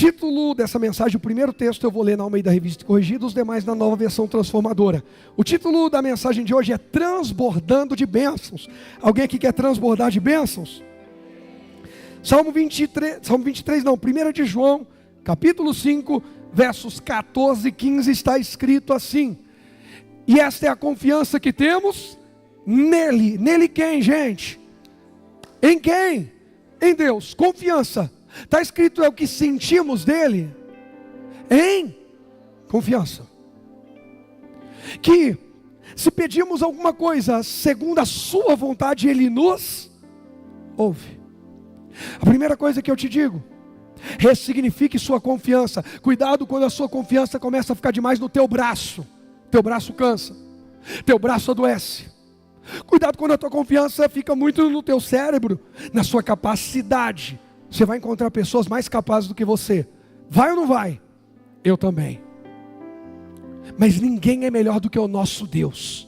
título dessa mensagem, o primeiro texto eu vou ler na Almeida Revista e Corrigida, os demais na Nova Versão Transformadora. O título da mensagem de hoje é Transbordando de Bênçãos. Alguém aqui quer transbordar de bênçãos? Salmo 23 não, 1 de João, capítulo 5, versos 14 e 15, está escrito assim: e esta é a confiança que temos nele. Nele quem, gente? Em quem? Em Deus. Confiança. Está escrito, é o que sentimos dele. Em confiança. Que se pedimos alguma coisa segundo a sua vontade, ele nos ouve. A primeira coisa que eu te digo: ressignifique sua confiança. Cuidado quando a sua confiança começa a ficar demais no teu braço. Teu braço cansa, teu braço adoece. Cuidado quando a tua confiança fica muito no teu cérebro, na sua capacidade. Você vai encontrar pessoas mais capazes do que você. Vai ou não vai? Eu também. Mas ninguém é melhor do que o nosso Deus.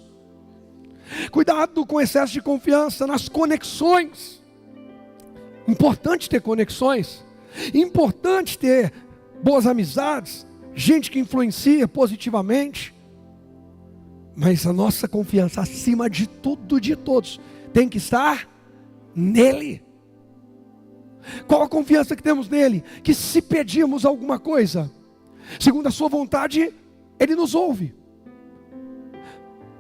Cuidado com o excesso de confiança nas conexões. Importante ter conexões. Importante ter boas amizades, gente que influencia positivamente. Mas a nossa confiança, acima de tudo e de todos, tem que estar nele. Qual a confiança que temos nele? Que se pedirmos alguma coisa segundo a sua vontade, ele nos ouve.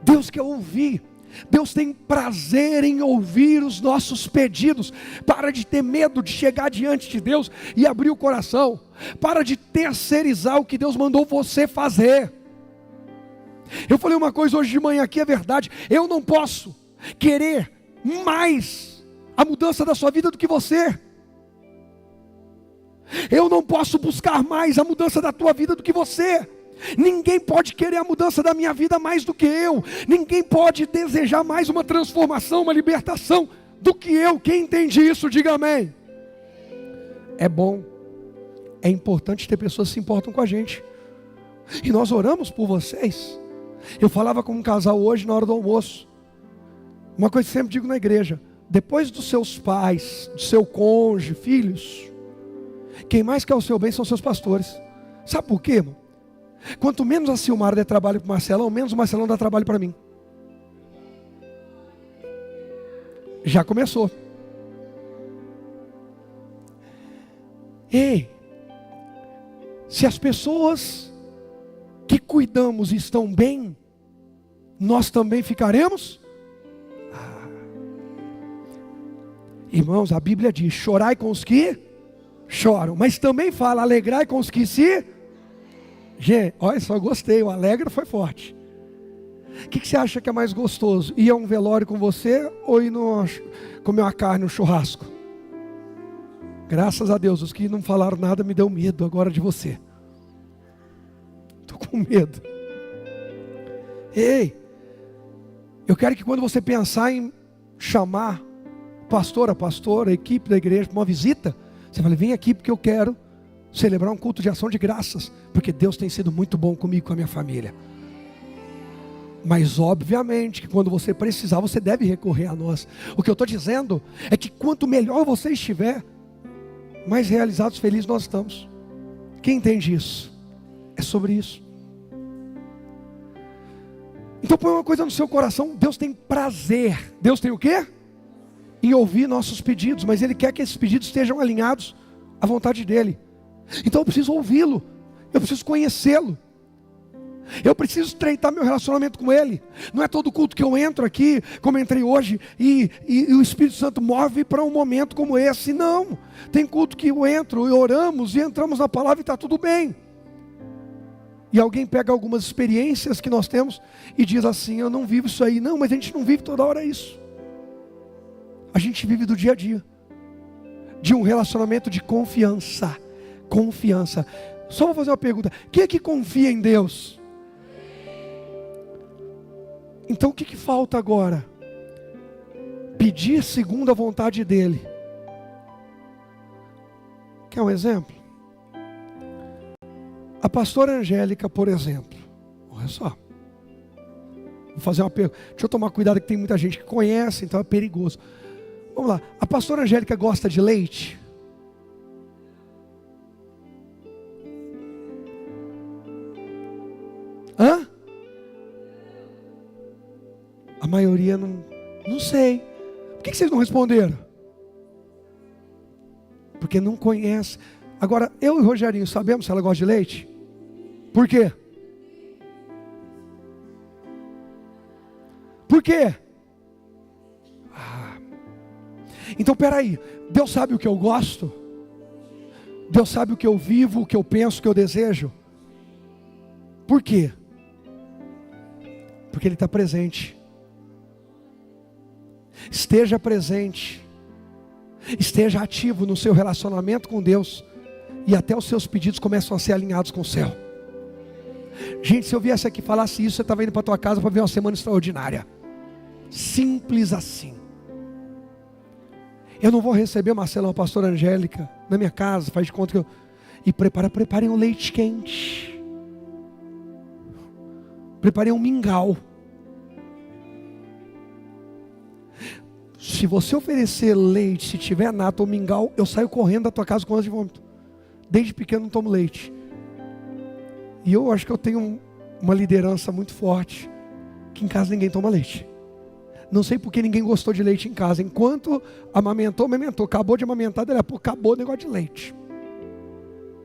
Deus quer ouvir. Deus tem prazer em ouvir os nossos pedidos. Para de ter medo de chegar diante de Deus e abrir o coração. Para de terceirizar o que Deus mandou você fazer. Eu falei uma coisa hoje de manhã aqui, é verdade. Eu não posso querer mais a mudança da sua vida do que você. Eu não posso buscar mais a mudança da tua vida do que você. Ninguém pode querer a mudança da minha vida mais do que eu. Ninguém pode desejar mais uma transformação, uma libertação do que eu. Quem entende isso, diga amém. É bom, é importante ter pessoas que se importam com a gente. E nós oramos por vocês. Eu falava com um casal hoje na hora do almoço. Uma coisa que sempre digo na igreja: depois dos seus pais, do seu cônjuge, filhos, quem mais quer o seu bem são seus pastores. Sabe por quê, irmão? Quanto menos a Silmara der trabalho para o Marcelão, menos o Marcelão dá trabalho para mim. Já começou. Ei, se as pessoas que cuidamos estão bem, nós também ficaremos? Irmãos, a Bíblia diz: chorai com os que choram, mas também fala: alegrai com os que se... Gente, olha só, gostei, o alegre foi forte. O que você acha que é mais gostoso? Ir a um velório com você ou ir comer uma carne no churrasco? Graças a Deus, os que não falaram nada me deu medo agora de você. Estou com medo. Ei, eu quero que quando você pensar em chamar o pastor, a pastora, a equipe da igreja para uma visita, você fala: vem aqui porque eu quero celebrar um culto de ação de graças, porque Deus tem sido muito bom comigo e com a minha família. Mas obviamente que quando você precisar, você deve recorrer a nós. O que eu estou dizendo é que quanto melhor você estiver, mais realizados, felizes nós estamos. Quem entende isso? É sobre isso. Então põe uma coisa no seu coração: Deus tem prazer. Deus tem o quê? Em ouvir nossos pedidos, mas Ele quer que esses pedidos estejam alinhados à vontade dEle. Então eu preciso ouvi-lo, eu preciso conhecê-lo, eu preciso estreitar meu relacionamento com Ele. Não é todo culto que eu entro aqui, como entrei hoje, e o Espírito Santo move para um momento como esse. Não, tem culto que eu entro e oramos e entramos na palavra e está tudo bem. E alguém pega algumas experiências que nós temos e diz assim: eu não vivo isso aí. Não, mas a gente não vive toda hora isso. A gente vive do dia a dia, de um relacionamento de confiança. Confiança. Só vou fazer uma pergunta: quem é que confia em Deus? Então o que falta agora? Pedir segundo a vontade dEle. Quer um exemplo? A pastora Angélica, por exemplo. Olha só. Vou fazer uma pergunta. Deixa eu tomar cuidado que tem muita gente que conhece, então é perigoso. Vamos lá. A pastora Angélica gosta de leite? A maioria não sei. Por que vocês não responderam? Porque não conhece. Agora, eu e o Rogerinho sabemos se ela gosta de leite? Por quê? Por quê? Então peraí, Deus sabe o que eu gosto? Deus sabe o que eu vivo, o que eu penso, o que eu desejo? Por quê? Porque Ele está presente. Esteja presente. Esteja ativo no seu relacionamento com Deus. E até os seus pedidos começam a ser alinhados com o céu. Gente, se eu viesse aqui e falasse isso, você estava indo para a tua casa para ver uma semana extraordinária. Simples assim. Eu não vou receber, Marcelo, a pastora Angélica na minha casa, faz de conta que eu... E preparem um leite quente. Preparei um mingau. Se você oferecer leite, se tiver nata ou mingau, eu saio correndo da tua casa com ânsia de vômito. Desde pequeno não tomo leite. E eu acho que eu tenho uma liderança muito forte, que em casa ninguém toma leite. Não sei porque ninguém gostou de leite em casa. Enquanto amamentou. Acabou de amamentar, daí a pouco acabou o negócio de leite.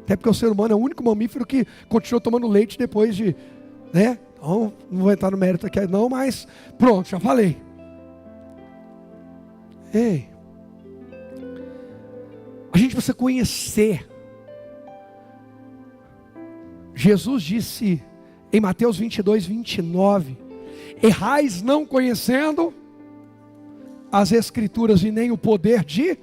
Até porque o ser humano é o único mamífero que continua tomando leite depois de... né? Então, não vou entrar no mérito aqui não, mas pronto, já falei. Ei, a gente precisa conhecer. Jesus disse em Mateus 22, 29: errais não conhecendo as Escrituras e nem o poder de...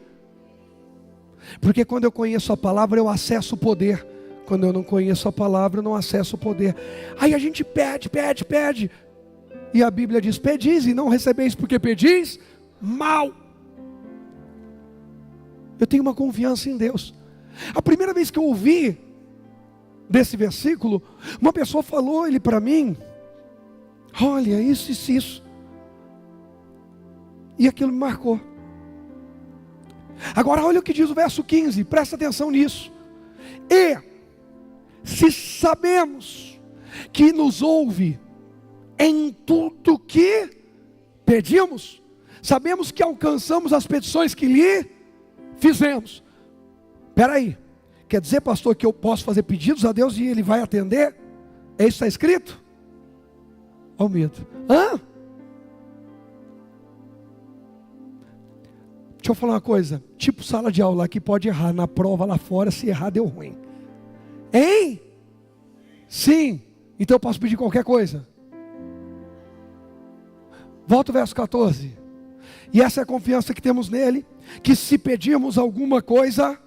Porque quando eu conheço a palavra, eu acesso o poder. Quando eu não conheço a palavra, eu não acesso o poder. Aí a gente pede. E a Bíblia diz: pedis e não recebeis porque pedis mal. Eu tenho uma confiança em Deus. A primeira vez que eu ouvi desse versículo, uma pessoa falou ele para mim: olha, isso. E aquilo me marcou. Agora olha o que diz o verso 15, presta atenção nisso. E se sabemos que nos ouve em tudo que pedimos, sabemos que alcançamos as petições que lhe fizemos. Espera aí, quer dizer, pastor, que eu posso fazer pedidos a Deus e Ele vai atender? É isso que está escrito? Olha o medo. Deixa eu falar uma coisa. Tipo sala de aula, aqui pode errar. Na prova lá fora, se errar, deu ruim. Hein? Sim. Então eu posso pedir qualquer coisa. Volta o verso 14. E essa é a confiança que temos nele, que se pedirmos alguma coisa,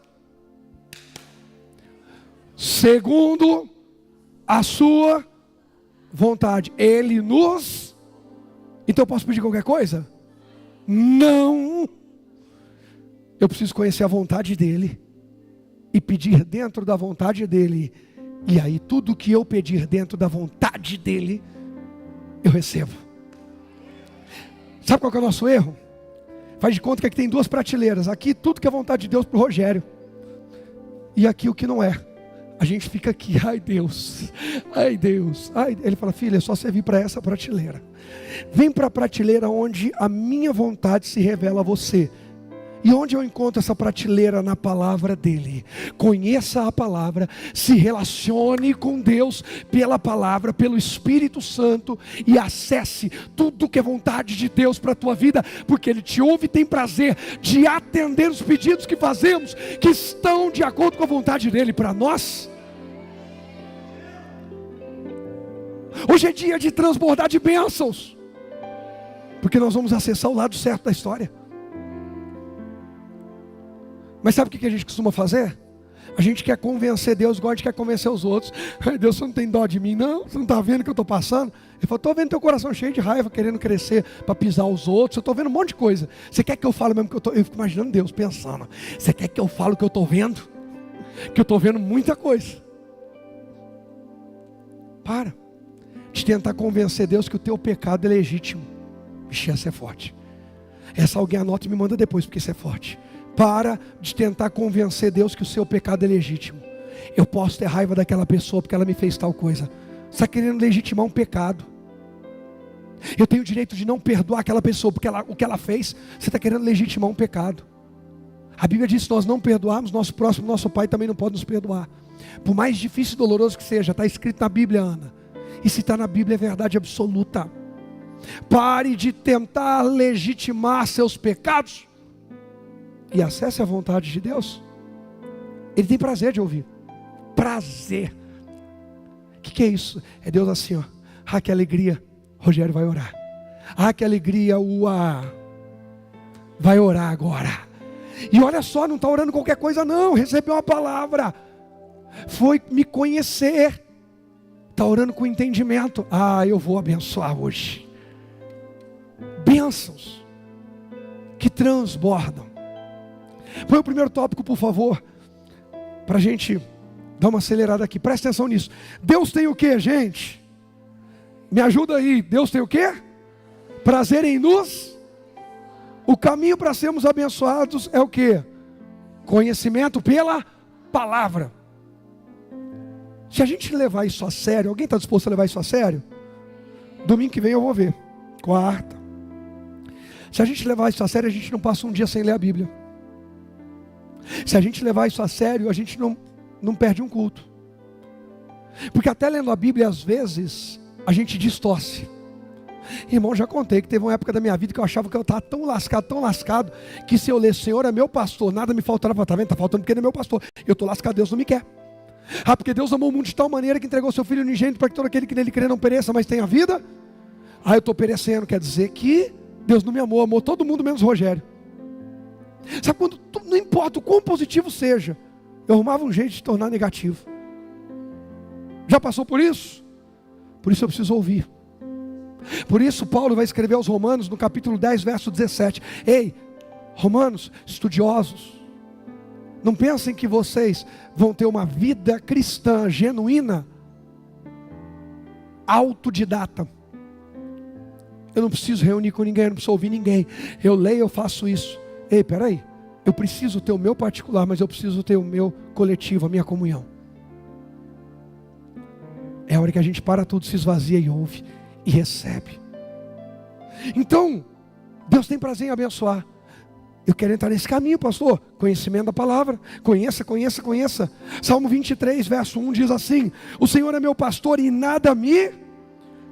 segundo a sua vontade, Ele nos... Então eu posso pedir qualquer coisa? Não. Eu preciso conhecer a vontade dEle e pedir dentro da vontade dEle. E aí tudo que eu pedir dentro da vontade dEle, eu recebo. Sabe qual que é o nosso erro? Faz de conta que aqui tem duas prateleiras. Aqui tudo que é vontade de Deus para o Rogério. E aqui o que não é. A gente fica aqui, ai Deus. Ele fala: filha, é só você vir para essa prateleira. Vem para a prateleira onde a minha vontade se revela a você. E onde eu encontro essa prateleira? Na palavra dele. Conheça a palavra, se relacione com Deus pela palavra, pelo Espírito Santo, e acesse tudo que é vontade de Deus para a tua vida, porque Ele te ouve e tem prazer de atender os pedidos que fazemos, que estão de acordo com a vontade dele para nós. Hoje é dia de transbordar de bênçãos, porque nós vamos acessar o lado certo da história. Mas sabe o que a gente costuma fazer? A gente quer convencer Deus igual a gente quer convencer os outros. Ai, Deus, você não tem dó de mim, não? Você não está vendo o que eu estou passando? Ele falou: estou vendo teu coração cheio de raiva, querendo crescer para pisar os outros. Eu estou vendo um monte de coisa. Você quer que eu fale mesmo que eu estou... Eu fico imaginando Deus pensando: você quer que eu fale o que eu estou vendo? Que eu estou vendo muita coisa. Para de tentar convencer Deus que o teu pecado é legítimo. Vixe, essa é forte. Essa alguém anota e me manda depois, porque isso é forte. Para de tentar convencer Deus que o seu pecado é legítimo. Eu posso ter raiva daquela pessoa porque ela me fez tal coisa. Você está querendo legitimar um pecado. Eu tenho o direito de não perdoar aquela pessoa, porque o que ela fez, você está querendo legitimar um pecado. A Bíblia diz que se nós não perdoarmos, nosso próximo, nosso pai também não pode nos perdoar. Por mais difícil e doloroso que seja, está escrito na Bíblia, Ana. E se está na Bíblia é verdade absoluta. Pare de tentar legitimar seus pecados e acesse a vontade de Deus. Ele tem prazer de ouvir. Prazer. O que é isso? É Deus assim, ó. Ah, que alegria. Rogério vai orar. Ah, que alegria. Vai orar agora. E olha só, não está orando qualquer coisa não. Recebeu uma palavra. Foi me conhecer. Está orando com entendimento. Ah, eu vou abençoar hoje. Bênçãos que transbordam. Põe o primeiro tópico, por favor, para a gente dar uma acelerada aqui. Presta atenção nisso. Deus tem o que, gente? Me ajuda aí. Deus tem o que? Prazer em nos. O caminho para sermos abençoados é o que? Conhecimento pela palavra. Se a gente levar isso a sério, alguém está disposto a levar isso a sério? Domingo que vem eu vou ver. Quarta. Se a gente levar isso a sério, a gente não passa um dia sem ler a Bíblia. Se a gente levar isso a sério, a gente não perde um culto. Porque até lendo a Bíblia, às vezes, a gente distorce. Irmão, já contei que teve uma época da minha vida que eu achava que eu estava tão lascado, que se eu ler Senhor é meu pastor, nada me faltará. Está vendo? Está faltando porque ele é meu pastor. Eu estou lascado, Deus não me quer. Ah, porque Deus amou o mundo de tal maneira que entregou seu Filho unigênito para que todo aquele que nele crê não pereça, mas tenha vida. Ah, eu estou perecendo, quer dizer que Deus não me amou, amou todo mundo menos Rogério. Sabe quando, não importa o quão positivo seja, eu arrumava um jeito de tornar negativo. Já passou por isso? Por isso eu preciso ouvir. Por isso Paulo vai escrever aos Romanos no capítulo 10, verso 17. Ei, Romanos, estudiosos, não pensem que vocês vão ter uma vida cristã genuína, autodidata. Eu não preciso reunir com ninguém, eu não preciso ouvir ninguém. Eu leio, eu faço isso. Ei, peraí, eu preciso ter o meu particular, mas eu preciso ter o meu coletivo, a minha comunhão. É a hora que a gente para tudo, se esvazia e ouve e recebe. Então, Deus tem prazer em abençoar. Eu quero entrar nesse caminho, pastor. Conhecimento da palavra. Conheça. Salmo 23, verso 1 diz assim: o Senhor é meu pastor e nada me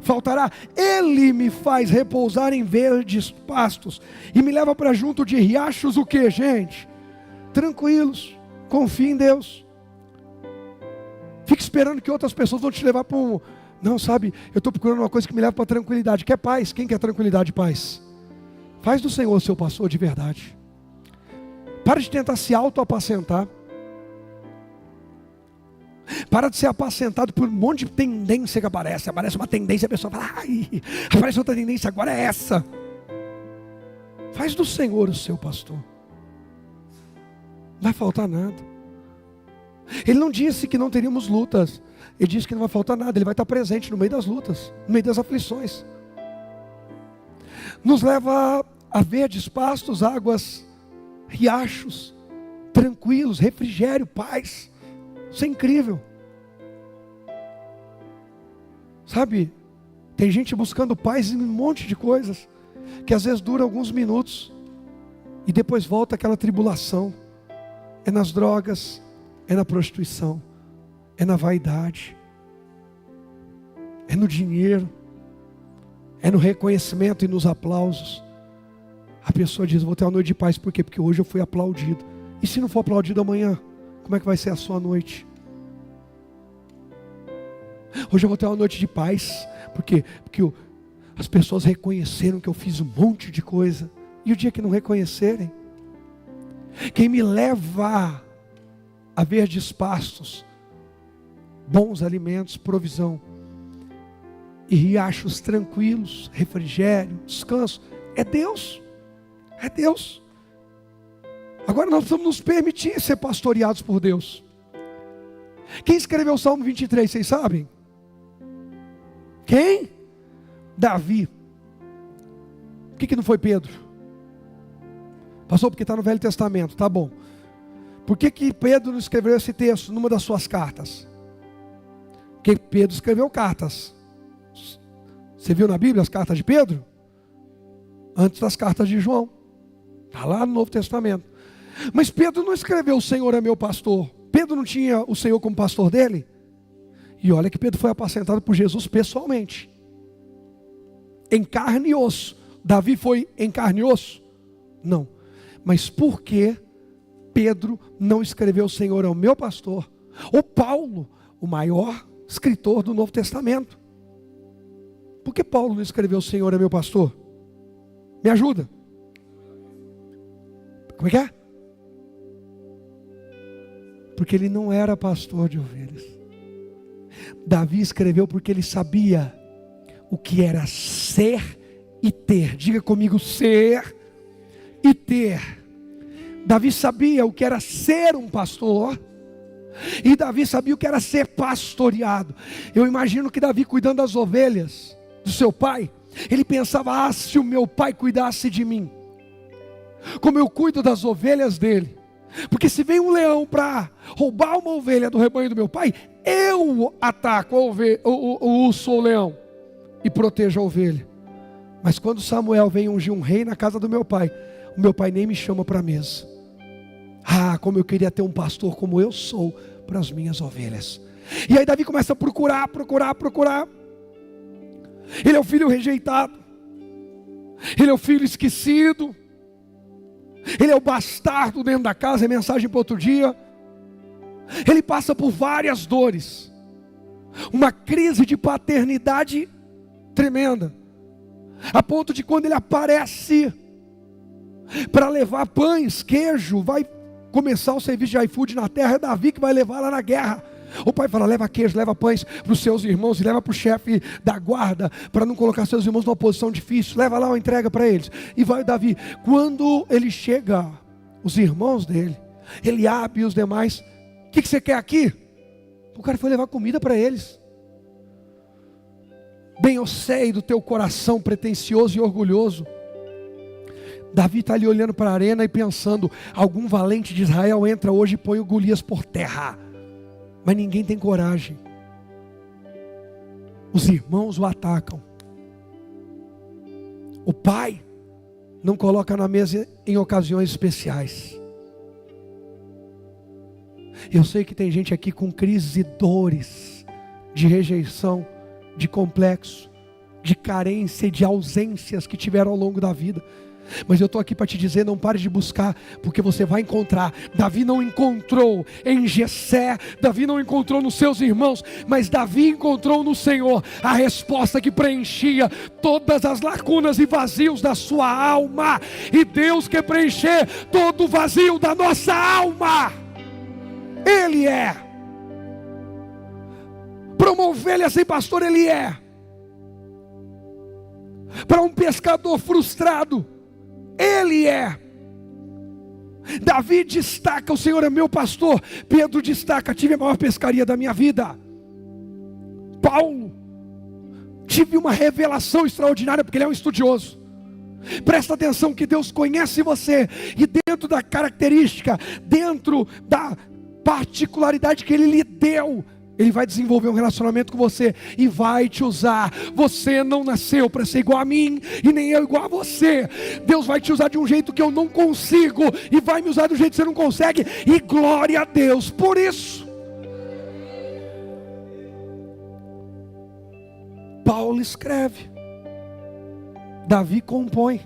faltará. Ele me faz repousar em verdes pastos e me leva para junto de riachos, o que, gente? Tranquilos. Confie em Deus. Fique esperando que outras pessoas vão te levar para um... Não, sabe, eu estou procurando uma coisa que me leva para a tranquilidade. Quer paz? Quem quer tranquilidade e paz? Faz do Senhor seu pastor de verdade. Para de tentar se auto-apacentar. Para de ser apacentado por um monte de tendência que aparece. Aparece uma tendência, a pessoa fala, ai, aparece outra tendência, agora é essa. Faz do Senhor o seu pastor. Não vai faltar nada. Ele não disse que não teríamos lutas. Ele disse que não vai faltar nada. Ele vai estar presente no meio das lutas, no meio das aflições. Nos leva a verdes pastos, águas, riachos, tranquilos, refrigério, paz. Isso é incrível. Sabe, tem gente buscando paz em um monte de coisas, que às vezes dura alguns minutos, e depois volta aquela tribulação. É nas drogas, é na prostituição, é na vaidade, é no dinheiro, é no reconhecimento e nos aplausos. A pessoa diz, vou ter uma noite de paz, por quê? Porque hoje eu fui aplaudido. E se não for aplaudido amanhã, como é que vai ser a sua noite? Hoje eu vou ter uma noite de paz. Por quê? Porque as pessoas reconheceram que eu fiz um monte de coisa. E o dia que não reconhecerem, quem me leva a verdes pastos, bons alimentos, provisão, e riachos tranquilos, refrigério, descanso, é Deus. É Deus. Agora nós precisamos nos permitir ser pastoreados por Deus. Quem escreveu o Salmo 23, vocês sabem? Quem? Davi. Por que não foi Pedro? Passou porque está no Velho Testamento, tá bom. Por que Pedro não escreveu esse texto numa das suas cartas? Porque Pedro escreveu cartas. Você viu na Bíblia as cartas de Pedro? Antes das cartas de João. Está lá no Novo Testamento. Mas Pedro não escreveu: o Senhor é meu pastor. Pedro não tinha o Senhor como pastor dele? E olha que Pedro foi apacentado por Jesus pessoalmente. Em carne e osso. Davi foi em carne e osso? Não. Mas por que Pedro não escreveu: o Senhor é o meu pastor? Ou Paulo, o maior escritor do Novo Testamento. Por que Paulo não escreveu: o Senhor é meu pastor? Me ajuda. Como é que é? Porque ele não era pastor de ovelhas. Davi escreveu porque ele sabia o que era ser e ter. Diga comigo: ser e ter. Davi sabia o que era ser um pastor. E Davi sabia o que era ser pastoreado. Eu imagino que Davi, cuidando das ovelhas do seu pai, ele pensava: se o meu pai cuidasse de mim, como eu cuido das ovelhas dele. Porque se vem um leão para roubar uma ovelha do rebanho do meu pai, eu ataco o urso ou o leão e protejo a ovelha. Mas quando Samuel vem ungir um rei na casa do meu pai, o meu pai nem me chama para a mesa. Como eu queria ter um pastor como eu sou para as minhas ovelhas. E aí Davi começa a procurar. Ele é o filho rejeitado. Ele é o filho esquecido. Ele é o bastardo dentro da casa, é mensagem para outro dia. Ele passa por várias dores. Uma crise de paternidade tremenda. A ponto de quando ele aparece para levar pães, queijo, vai começar o serviço de iFood na terra, é Davi que vai levar lá na guerra. O pai fala: leva queijo, leva pães para os seus irmãos e leva para o chefe da guarda, para não colocar seus irmãos numa posição difícil. Leva lá uma entrega para eles. E vai Davi. Quando ele chega, os irmãos dele, Eliabe e os demais: o que você quer aqui? O cara foi levar comida para eles. Bem eu sei do teu coração pretensioso e orgulhoso. Davi está ali olhando para a arena e pensando: algum valente de Israel entra hoje e põe o Golias por terra. Mas ninguém tem coragem. Os irmãos o atacam. O pai não coloca na mesa em ocasiões especiais. Eu sei que tem gente aqui com crises e dores, de rejeição, de complexo, de carência e de ausências que tiveram ao longo da vida. Mas eu estou aqui para te dizer: não pare de buscar, porque você vai encontrar. Davi não encontrou em Jessé, Davi não encontrou nos seus irmãos, mas Davi encontrou no Senhor a resposta que preenchia todas as lacunas e vazios da sua alma. E Deus quer preencher todo o vazio da nossa alma. Ele é. Para uma ovelha sem pastor, Ele é. Para um pescador frustrado, Ele é. Davi destaca: o Senhor é meu pastor. Pedro destaca: tive a maior pescaria da minha vida. Paulo: tive uma revelação extraordinária, porque ele é um estudioso. Presta atenção que Deus conhece você, e dentro da característica, dentro da particularidade que Ele lhe deu, Ele vai desenvolver um relacionamento com você e vai te usar. Você não nasceu para ser igual a mim e nem eu igual a você. Deus vai te usar de um jeito que eu não consigo e vai me usar do jeito que você não consegue. E glória a Deus por isso. Paulo escreve, Davi compõe,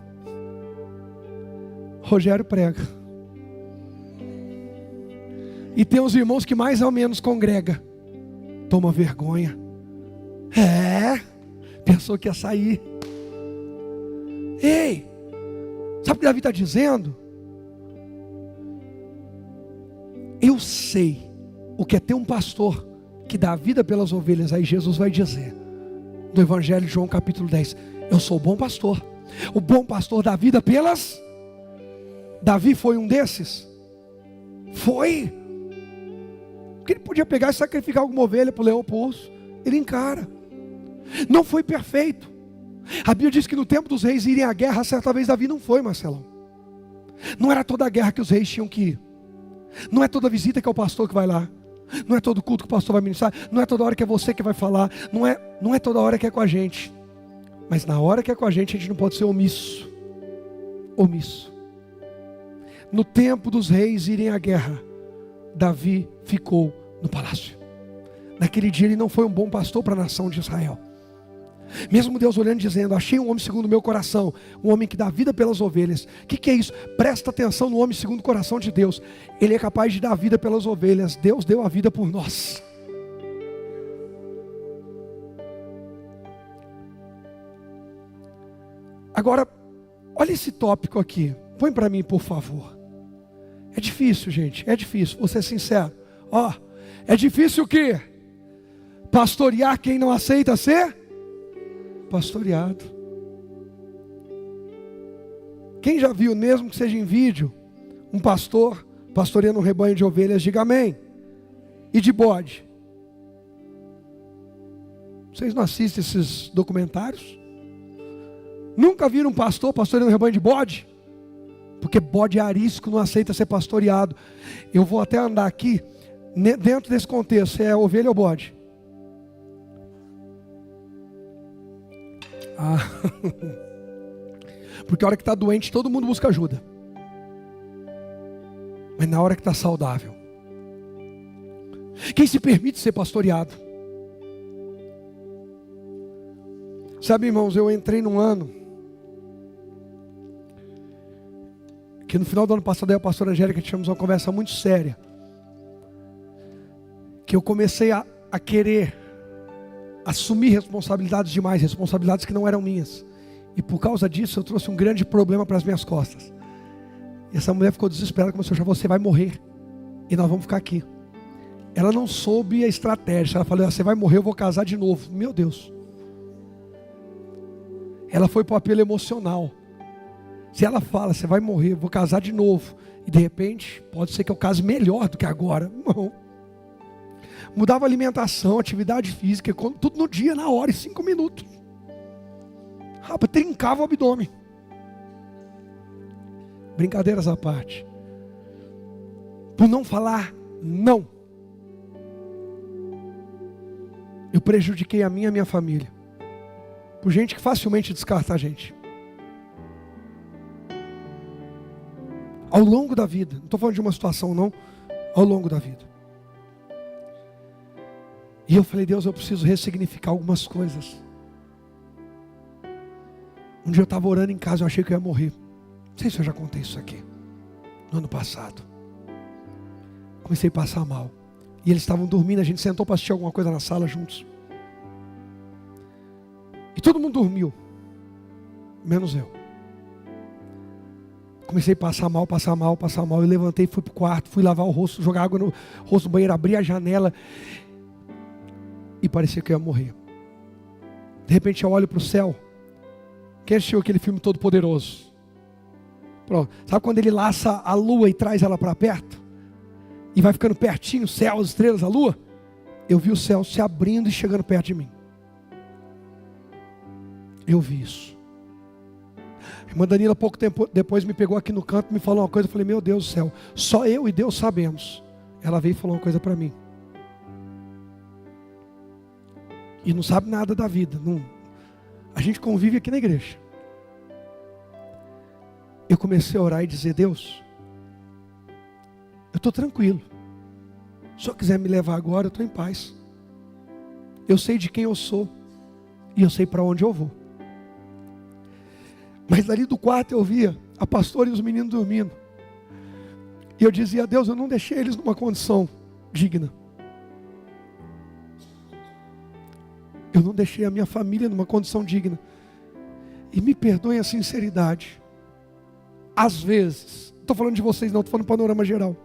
Rogério prega. E tem os irmãos que mais ou menos congrega. Toma vergonha. Pensou que ia sair. Ei, sabe o que Davi está dizendo? Eu sei o que é ter um pastor que dá a vida pelas ovelhas. Aí Jesus vai dizer, do Evangelho de João capítulo 10, eu sou o bom pastor. O bom pastor dá a vida pelas... Davi foi um desses? Foi. Porque ele podia pegar e sacrificar alguma ovelha para o leão ou para o urso. Ele encara. Não foi perfeito. A Bíblia diz que no tempo dos reis irem à guerra, certa vez Davi não foi, Marcelão. Não era toda a guerra que os reis tinham que ir. Não é toda visita que é o pastor que vai lá. Não é todo culto que o pastor vai ministrar. Não é toda hora que é você que vai falar. Não é toda hora que é com a gente. Mas na hora que é com a gente não pode ser omisso. Omisso. No tempo dos reis irem à guerra, Davi ficou no palácio. Naquele dia ele não foi um bom pastor para a nação de Israel. Mesmo Deus olhando e dizendo: achei um homem segundo o meu coração, um homem que dá vida pelas ovelhas. O que é isso? Presta atenção no homem segundo o coração de Deus. Ele é capaz de dar vida pelas ovelhas. Deus deu a vida por nós. Agora, olha esse tópico aqui. Põe para mim, por favor. É difícil, gente. É difícil, vou ser sincero. É difícil o quê? Pastorear quem não aceita ser pastoreado. Quem já viu, mesmo que seja em vídeo, um pastor pastoreando um rebanho de ovelhas, diga amém. E de bode? Vocês não assistem esses documentários? Nunca viram um pastor pastoreando um rebanho de bode? Porque bode é arisco, não aceita ser pastoreado. Eu vou até andar aqui, dentro desse contexto, é ovelha ou bode? Porque a hora que está doente, todo mundo busca ajuda. Mas na hora que está saudável, quem se permite ser pastoreado? Sabe, irmãos, eu entrei num ano que no final do ano passado, eu e a pastora Angélica tivemos uma conversa muito séria, que eu comecei a querer assumir responsabilidades demais, responsabilidades que não eram minhas, e por causa disso eu trouxe um grande problema para as minhas costas. E essa mulher ficou desesperada, começou a achar: você vai morrer e nós vamos ficar aqui. Ela não soube a estratégia. Ela falou: você vai morrer, eu vou casar de novo. Meu Deus. Ela foi para o apelo emocional. Se ela fala: você vai morrer, eu vou casar de novo, e de repente pode ser que eu case melhor do que agora. Não. Mudava a alimentação, atividade física, tudo no dia, na hora, em 5 minutos. Rapaz, trincava o abdômen. Brincadeiras à parte. Por não falar não, eu prejudiquei a minha família. Por gente que facilmente descarta a gente. Ao longo da vida. Não estou falando de uma situação não. Ao longo da vida. E eu falei: Deus, eu preciso ressignificar algumas coisas. Um dia eu estava orando em casa, eu achei que eu ia morrer. Não sei se eu já contei isso aqui. No ano passado. Comecei a passar mal. E eles estavam dormindo, a gente sentou para assistir alguma coisa na sala juntos. E todo mundo dormiu. Menos eu. Comecei a passar mal. Eu levantei, fui para o quarto, fui lavar o rosto, jogar água no rosto do banheiro, abri a janela. E parecia que eu ia morrer. De repente eu olho para o céu. Quem assistiu aquele filme Todo Poderoso? Pronto. Sabe quando ele laça a lua e traz ela para perto? E vai ficando pertinho, o céu, as estrelas, a lua? Eu vi o céu se abrindo e chegando perto de mim. Eu vi isso. A irmã Danila, pouco tempo depois, me pegou aqui no canto, me falou uma coisa. Eu falei: meu Deus do céu, só eu e Deus sabemos. Ela veio e falou uma coisa para mim. E não sabe nada da vida. Não. A gente convive aqui na igreja. Eu comecei a orar e dizer: Deus, eu estou tranquilo. Se o Senhor quiser me levar agora, eu estou em paz. Eu sei de quem eu sou. E eu sei para onde eu vou. Mas dali do quarto eu via a pastora e os meninos dormindo. E eu dizia: Deus, eu não deixei eles numa condição digna. Eu não deixei a minha família numa condição digna. E me perdoem a sinceridade. Às vezes, não estou falando de vocês não, estou falando do panorama geral.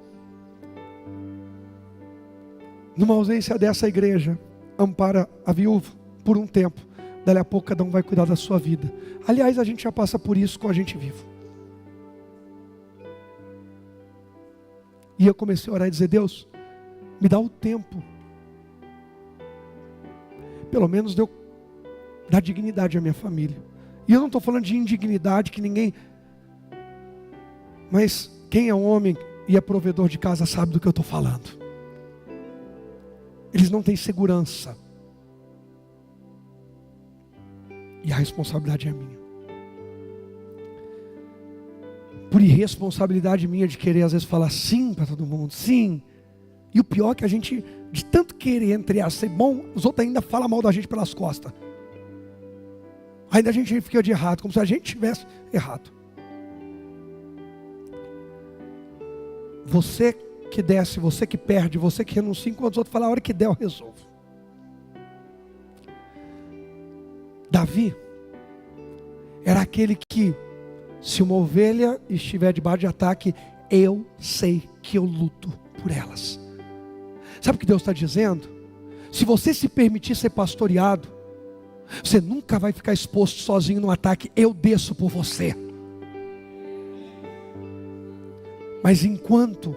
Numa ausência dessa, igreja ampara a viúva por um tempo. Dali a pouco cada um vai cuidar da sua vida. Aliás, a gente já passa por isso com a gente vivo. E eu comecei a orar e dizer: Deus, me dá o tempo. Pelo menos deu dar dignidade à minha família. E eu não estou falando de indignidade que ninguém... Mas quem é homem e é provedor de casa sabe do que eu estou falando. Eles não têm segurança. E a responsabilidade é minha. Por irresponsabilidade minha de querer às vezes falar sim para todo mundo, sim. E o pior é que a gente, de tanto querer entre a ser bom, os outros ainda falam mal da gente pelas costas. Ainda a gente fica de errado, como se a gente tivesse errado. Você que desce, você que perde, você que renuncia, enquanto os outros falam, a hora que der eu resolvo. Davi era aquele que, se uma ovelha estiver debaixo de ataque, eu sei que eu luto por elas. Sabe o que Deus está dizendo? Se você se permitir ser pastoreado, você nunca vai ficar exposto sozinho no ataque. Eu desço por você. Mas enquanto,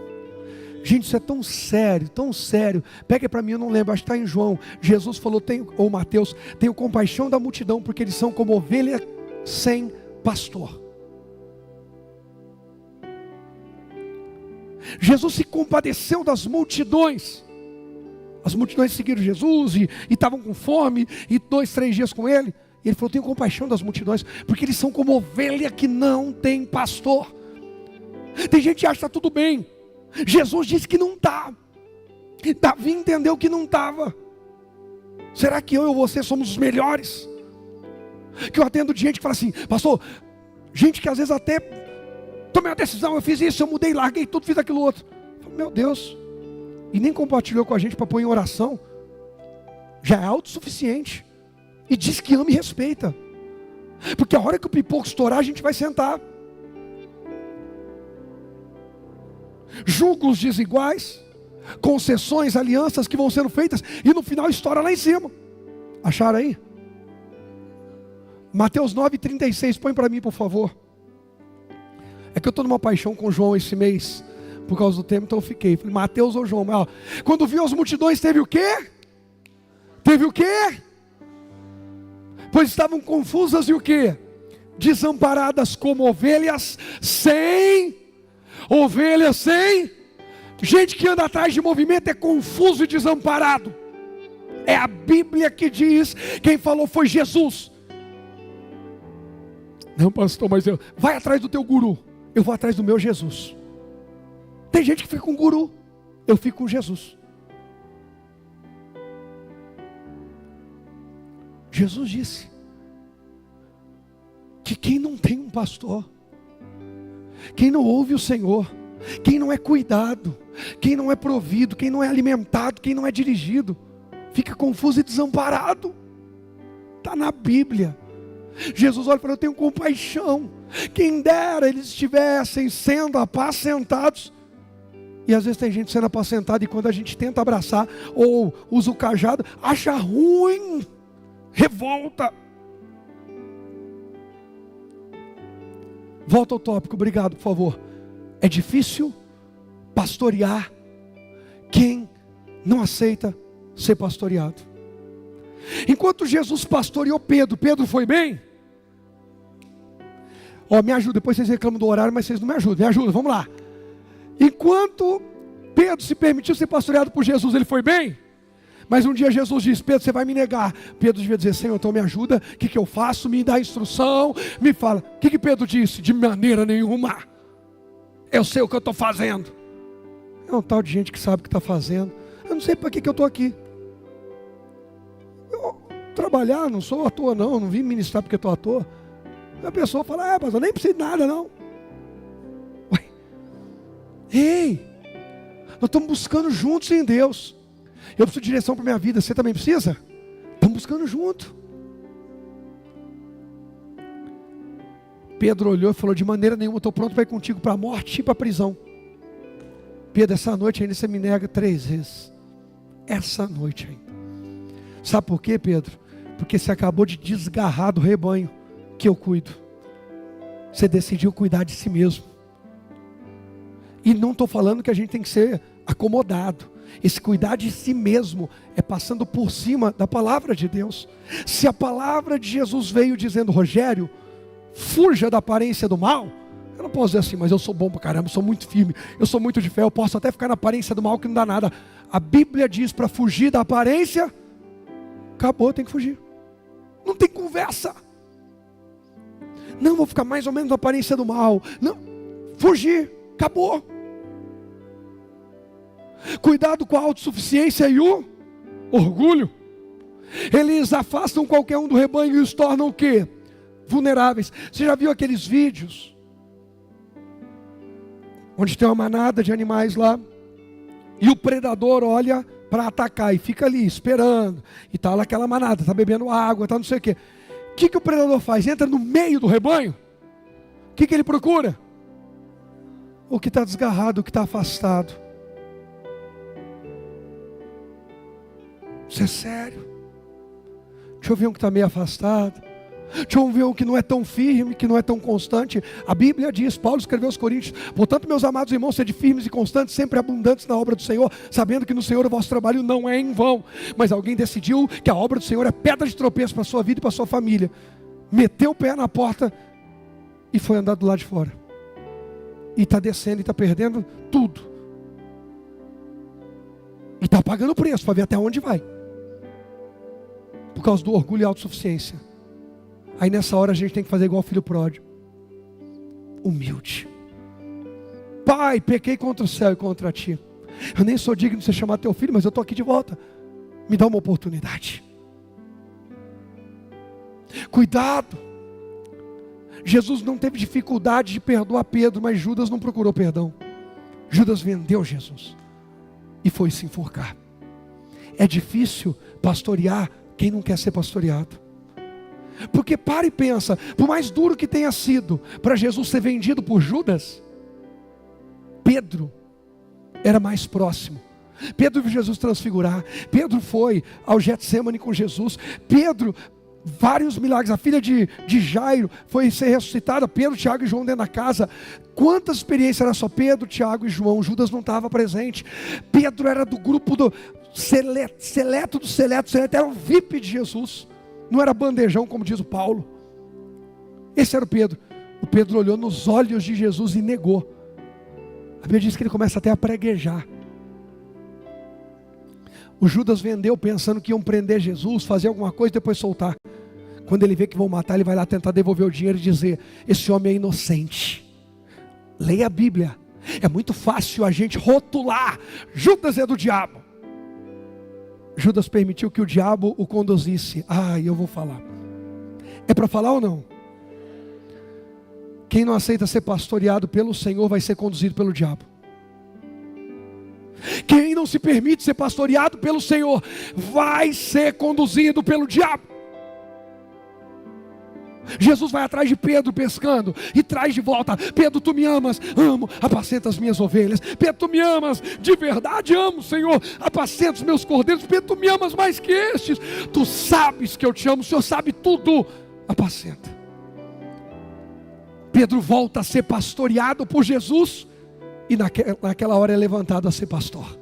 gente, isso é tão sério, tão sério. Pega para mim, eu não lembro, acho que está em João. Jesus falou, ou Mateus, tenho compaixão da multidão, porque eles são como ovelha sem pastor. Jesus se compadeceu das multidões. As multidões seguiram Jesus e estavam com fome, e 2, 3 dias com ele. E ele falou, tenho compaixão das multidões, porque eles são como ovelha que não tem pastor. Tem gente que acha que está tudo bem. Jesus disse que não está. Davi entendeu que não estava. Será que eu e você somos os melhores? Que eu atendo de gente que fala assim, pastor, gente que às vezes até tomei uma decisão, eu fiz isso, eu mudei, larguei tudo, fiz aquilo outro. Meu Deus. E nem compartilhou com a gente para pôr em oração. Já é autossuficiente. E diz que ama e respeita. Porque a hora que o pipoco estourar, a gente vai sentar. Julgos desiguais, concessões, alianças que vão sendo feitas, e no final estoura lá em cima. Acharam aí? Mateus 9,36, põe para mim por favor. É que eu estou numa paixão com João esse mês, por causa do tempo, então eu fiquei. Falei, Mateus ou João? Mas, ó, quando viu as multidões, teve o quê? Teve o quê? Pois estavam confusas e o quê? Desamparadas como ovelhas sem... Gente que anda atrás de movimento é confuso e desamparado. É a Bíblia que diz. Quem falou foi Jesus. Não, pastor, mas vai atrás do teu guru. Eu vou atrás do meu Jesus. Tem gente que fica com guru. Eu fico com Jesus. Jesus disse que quem não tem um pastor, quem não ouve o Senhor, quem não é cuidado, quem não é provido, quem não é alimentado, quem não é dirigido, fica confuso e desamparado. Está na Bíblia. Jesus olha e fala, eu tenho compaixão. Quem dera eles estivessem sendo apacentados. E às vezes tem gente sendo apacentada, e quando a gente tenta abraçar, ou usa o cajado, acha ruim, revolta. Volta ao tópico, obrigado, por favor. É difícil pastorear quem não aceita ser pastoreado. Enquanto Jesus pastoreou Pedro, Pedro foi bem? Ó, me ajuda, depois vocês reclamam do horário, mas vocês não me ajudam, me ajuda, vamos lá. Enquanto Pedro se permitiu ser pastoreado por Jesus, ele foi bem? Mas um dia Jesus disse, Pedro, você vai me negar. Pedro devia dizer, Senhor, então me ajuda, o que eu faço? Me dá instrução, me fala. O que Pedro disse? De maneira nenhuma. Eu sei o que eu estou fazendo. É um tal de gente que sabe o que está fazendo. Eu não sei para que eu estou aqui. Eu trabalhar, não sou à toa não vim ministrar porque estou à toa. A pessoa fala, mas eu nem preciso de nada não. Ué. Ei, nós estamos buscando juntos em Deus. Eu preciso de direção para a minha vida, você também precisa? Estamos buscando junto. Pedro olhou e falou, de maneira nenhuma, estou pronto para ir contigo para a morte e para a prisão. Pedro, essa noite ainda você me nega 3 vezes. Essa noite ainda. Sabe por quê, Pedro? Porque você acabou de desgarrar do rebanho que eu cuido. Você decidiu cuidar de si mesmo. E não estou falando que a gente tem que ser acomodado. Esse cuidar de si mesmo é passando por cima da palavra de Deus. Se a palavra de Jesus veio dizendo, Rogério, fuja da aparência do mal, eu não posso dizer assim, mas eu sou bom pra caramba, eu sou muito firme, eu sou muito de fé, eu posso até ficar na aparência do mal que não dá nada. A Bíblia diz para fugir da aparência, acabou, tem que fugir. Não tem conversa. Não, vou ficar mais ou menos na aparência do mal. Não, fugir, acabou. Cuidado com a autossuficiência e o orgulho. Eles afastam qualquer um do rebanho e os tornam o quê? Vulneráveis. Você já viu aqueles vídeos onde tem uma manada de animais lá e o predador olha para atacar e fica ali esperando, e está lá aquela manada, está bebendo água, está não sei o quê. O que o predador faz? Entra no meio do rebanho. O que ele procura? O que está desgarrado, o que está afastado. Isso é sério. Deixa eu ver um que está meio afastado. Deixa eu ver um que não é tão firme, que não é tão constante. A Bíblia diz, Paulo escreveu aos Coríntios: portanto, meus amados irmãos, sede firmes e constantes, sempre abundantes na obra do Senhor, sabendo que no Senhor o vosso trabalho não é em vão. Mas alguém decidiu que a obra do Senhor é pedra de tropeço para a sua vida e para a sua família. Meteu o pé na porta e foi andar do lado de fora. E está descendo e está perdendo tudo. E está pagando o preço para ver até onde vai. Por causa do orgulho e autossuficiência. Aí nessa hora a gente tem que fazer igual o filho pródigo. Humilde. Pai, pequei contra o céu e contra ti. Eu nem sou digno de você chamar teu filho, mas eu estou aqui de volta. Me dá uma oportunidade. Cuidado. Jesus não teve dificuldade de perdoar Pedro, mas Judas não procurou perdão. Judas vendeu Jesus e foi se enforcar. É difícil pastorear quem não quer ser pastoreado. Porque para e pensa, por mais duro que tenha sido para Jesus ser vendido por Judas, Pedro era mais próximo. Pedro viu Jesus transfigurar. Pedro foi ao Getsêmani com Jesus. Pedro, vários milagres. A filha de Jairo foi ser ressuscitada. Pedro, Tiago e João dentro da casa. Quantas experiências era só Pedro, Tiago e João? Judas não estava presente. Pedro era do grupo do seleto do seleto. Era o VIP de Jesus. Não era bandejão, como diz o Paulo. Esse era o Pedro. O Pedro olhou nos olhos de Jesus e negou. A Bíblia diz que ele começa até a praguejar. O Judas vendeu pensando que iam prender Jesus, fazer alguma coisa e depois soltar. Quando ele vê que vão matar, ele vai lá tentar devolver o dinheiro e dizer: esse homem é inocente. Leia a Bíblia. É muito fácil a gente rotular: Judas é do diabo. Judas permitiu que o diabo o conduzisse. Eu vou falar. É para falar ou não? Quem não aceita ser pastoreado pelo Senhor vai ser conduzido pelo diabo. Quem não se permite ser pastoreado pelo Senhor vai ser conduzido pelo diabo. Jesus vai atrás de Pedro pescando e traz de volta: Pedro, tu me amas? Amo, apacenta as minhas ovelhas. Pedro, tu me amas? De verdade amo, Senhor, apacenta os meus cordeiros. Pedro, tu me amas mais que estes? Tu sabes que eu te amo, o Senhor sabe tudo. Apacenta. Pedro volta a ser pastoreado por Jesus e naquela hora é levantado a ser pastor.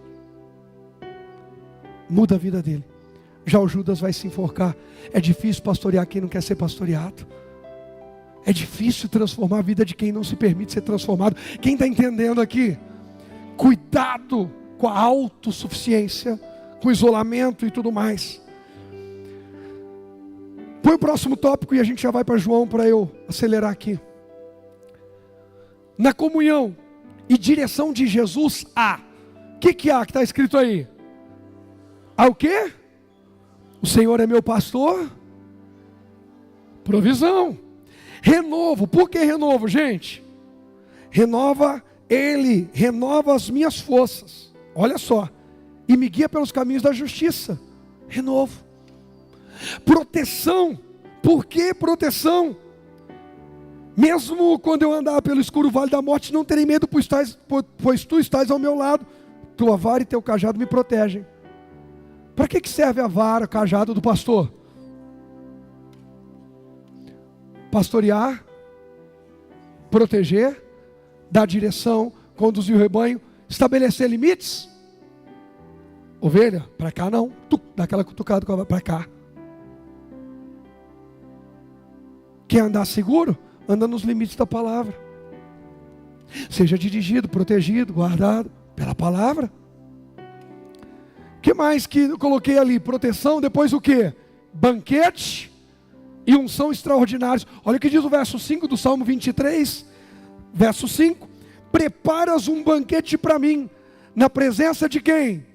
Muda a vida dele. Já o Judas vai se enforcar. É difícil pastorear quem não quer ser pastoreado. É difícil transformar a vida de quem não se permite ser transformado. Quem está entendendo aqui? Cuidado com a autossuficiência, com o isolamento e tudo mais. Põe o próximo tópico e a gente já vai para João, para eu acelerar aqui. Na comunhão e direção de Jesus há. O que há que está escrito aí? Há o quê? O Senhor é meu pastor. Provisão. Renovo. Por que renovo, gente? Renova Ele, renova as minhas forças. Olha só. E me guia pelos caminhos da justiça. Renovo. Proteção. Por que proteção? Mesmo quando eu andar pelo escuro vale da morte, não terei medo, pois tu estás ao meu lado. Tua vara e teu cajado me protegem. Para que serve a vara, o cajado do pastor? Pastorear, proteger, dar direção, conduzir o rebanho, estabelecer limites. Ovelha, para cá não, dá aquela cutucada para cá. Quer andar seguro? Anda nos limites da palavra. Seja dirigido, protegido, guardado pela palavra. O que mais que eu coloquei ali? Proteção, depois o que? Banquete e unção extraordinários. Olha o que diz o verso 5 do Salmo 23, verso 5: preparas um banquete para mim, na presença de quem?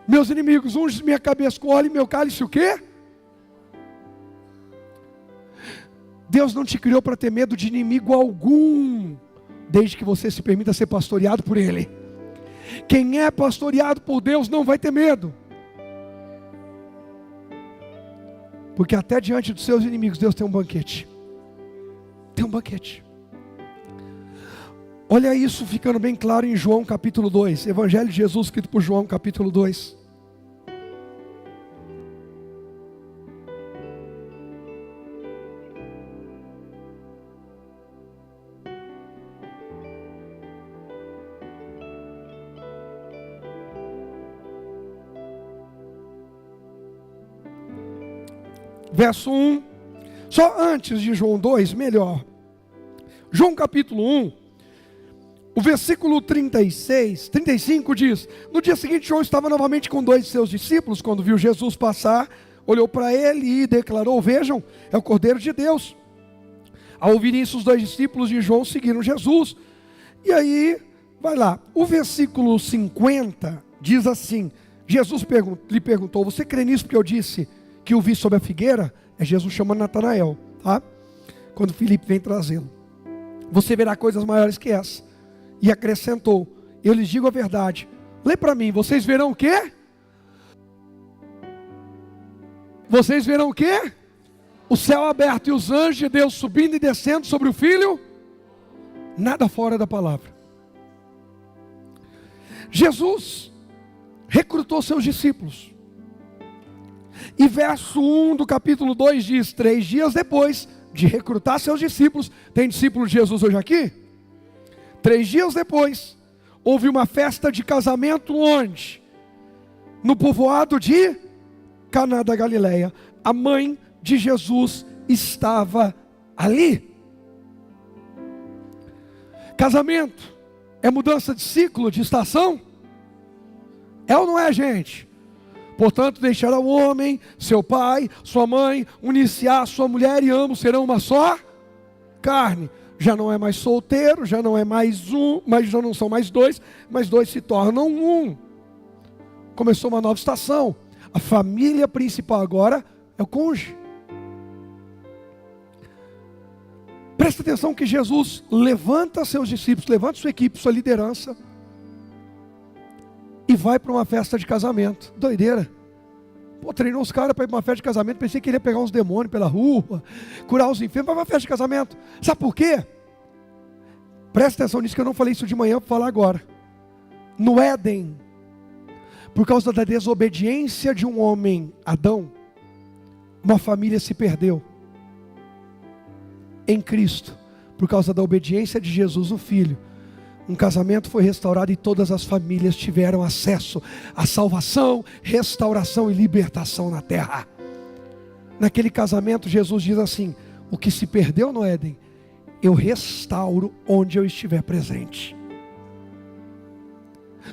Meus inimigos. Unges minha cabeça com óleo e meu cálice o quê? Deus não te criou para ter medo de inimigo algum, desde que você se permita ser pastoreado por Ele. Quem é pastoreado por Deus não vai ter medo, porque até diante dos seus inimigos Deus tem um banquete. Tem um banquete. Olha isso ficando bem claro em João capítulo 2. Evangelho de Jesus escrito por João capítulo 2. Verso 1. Só antes de João 2, melhor. João capítulo 1. O versículo 35 diz: no dia seguinte João estava novamente com 2 de seus discípulos. Quando viu Jesus passar, olhou para ele e declarou: vejam, é o Cordeiro de Deus. Ao ouvirem isso, os 2 discípulos de João seguiram Jesus. E aí, vai lá, o versículo 50 diz assim: Jesus lhe perguntou: você crê nisso porque eu disse que o vi sob a figueira? É Jesus chamando Natanael, tá? Quando Filipe vem trazê-lo: você verá coisas maiores que essa. E acrescentou: eu lhes digo a verdade. Lê para mim, vocês verão o quê? Vocês verão o quê? O céu aberto e os anjos de Deus subindo e descendo sobre o Filho. Nada fora da palavra. Jesus recrutou seus discípulos. E verso 1 do capítulo 2 diz: 3 dias depois de recrutar seus discípulos. Tem discípulo de Jesus hoje aqui? 3 dias depois, houve uma festa de casamento onde? No povoado de Caná da Galileia. A mãe de Jesus estava ali. Casamento é mudança de ciclo, de estação? É ou não é, gente? Portanto, deixará o homem, seu pai, sua mãe, unir-se a sua mulher, e ambos serão uma só carne. Já não é mais solteiro, já não é mais um, mas já não são mais 2, mas 2 se tornam um. Começou uma nova estação. A família principal agora é o cônjuge. Presta atenção que Jesus levanta seus discípulos, levanta sua equipe, sua liderança, e vai para uma festa de casamento. Doideira. Pô, treinou os caras para ir para uma festa de casamento. Pensei que ele ia pegar uns demônios pela rua, curar os enfermos. Vai para uma festa de casamento. Sabe por quê? Presta atenção nisso, que eu não falei isso de manhã, vou falar agora. No Éden, por causa da desobediência de um homem, Adão, uma família se perdeu. Em Cristo, por causa da obediência de Jesus, o Filho, um casamento foi restaurado e todas as famílias tiveram acesso à salvação, restauração e libertação na terra. Naquele casamento, Jesus diz assim: o que se perdeu no Éden, eu restauro onde eu estiver presente.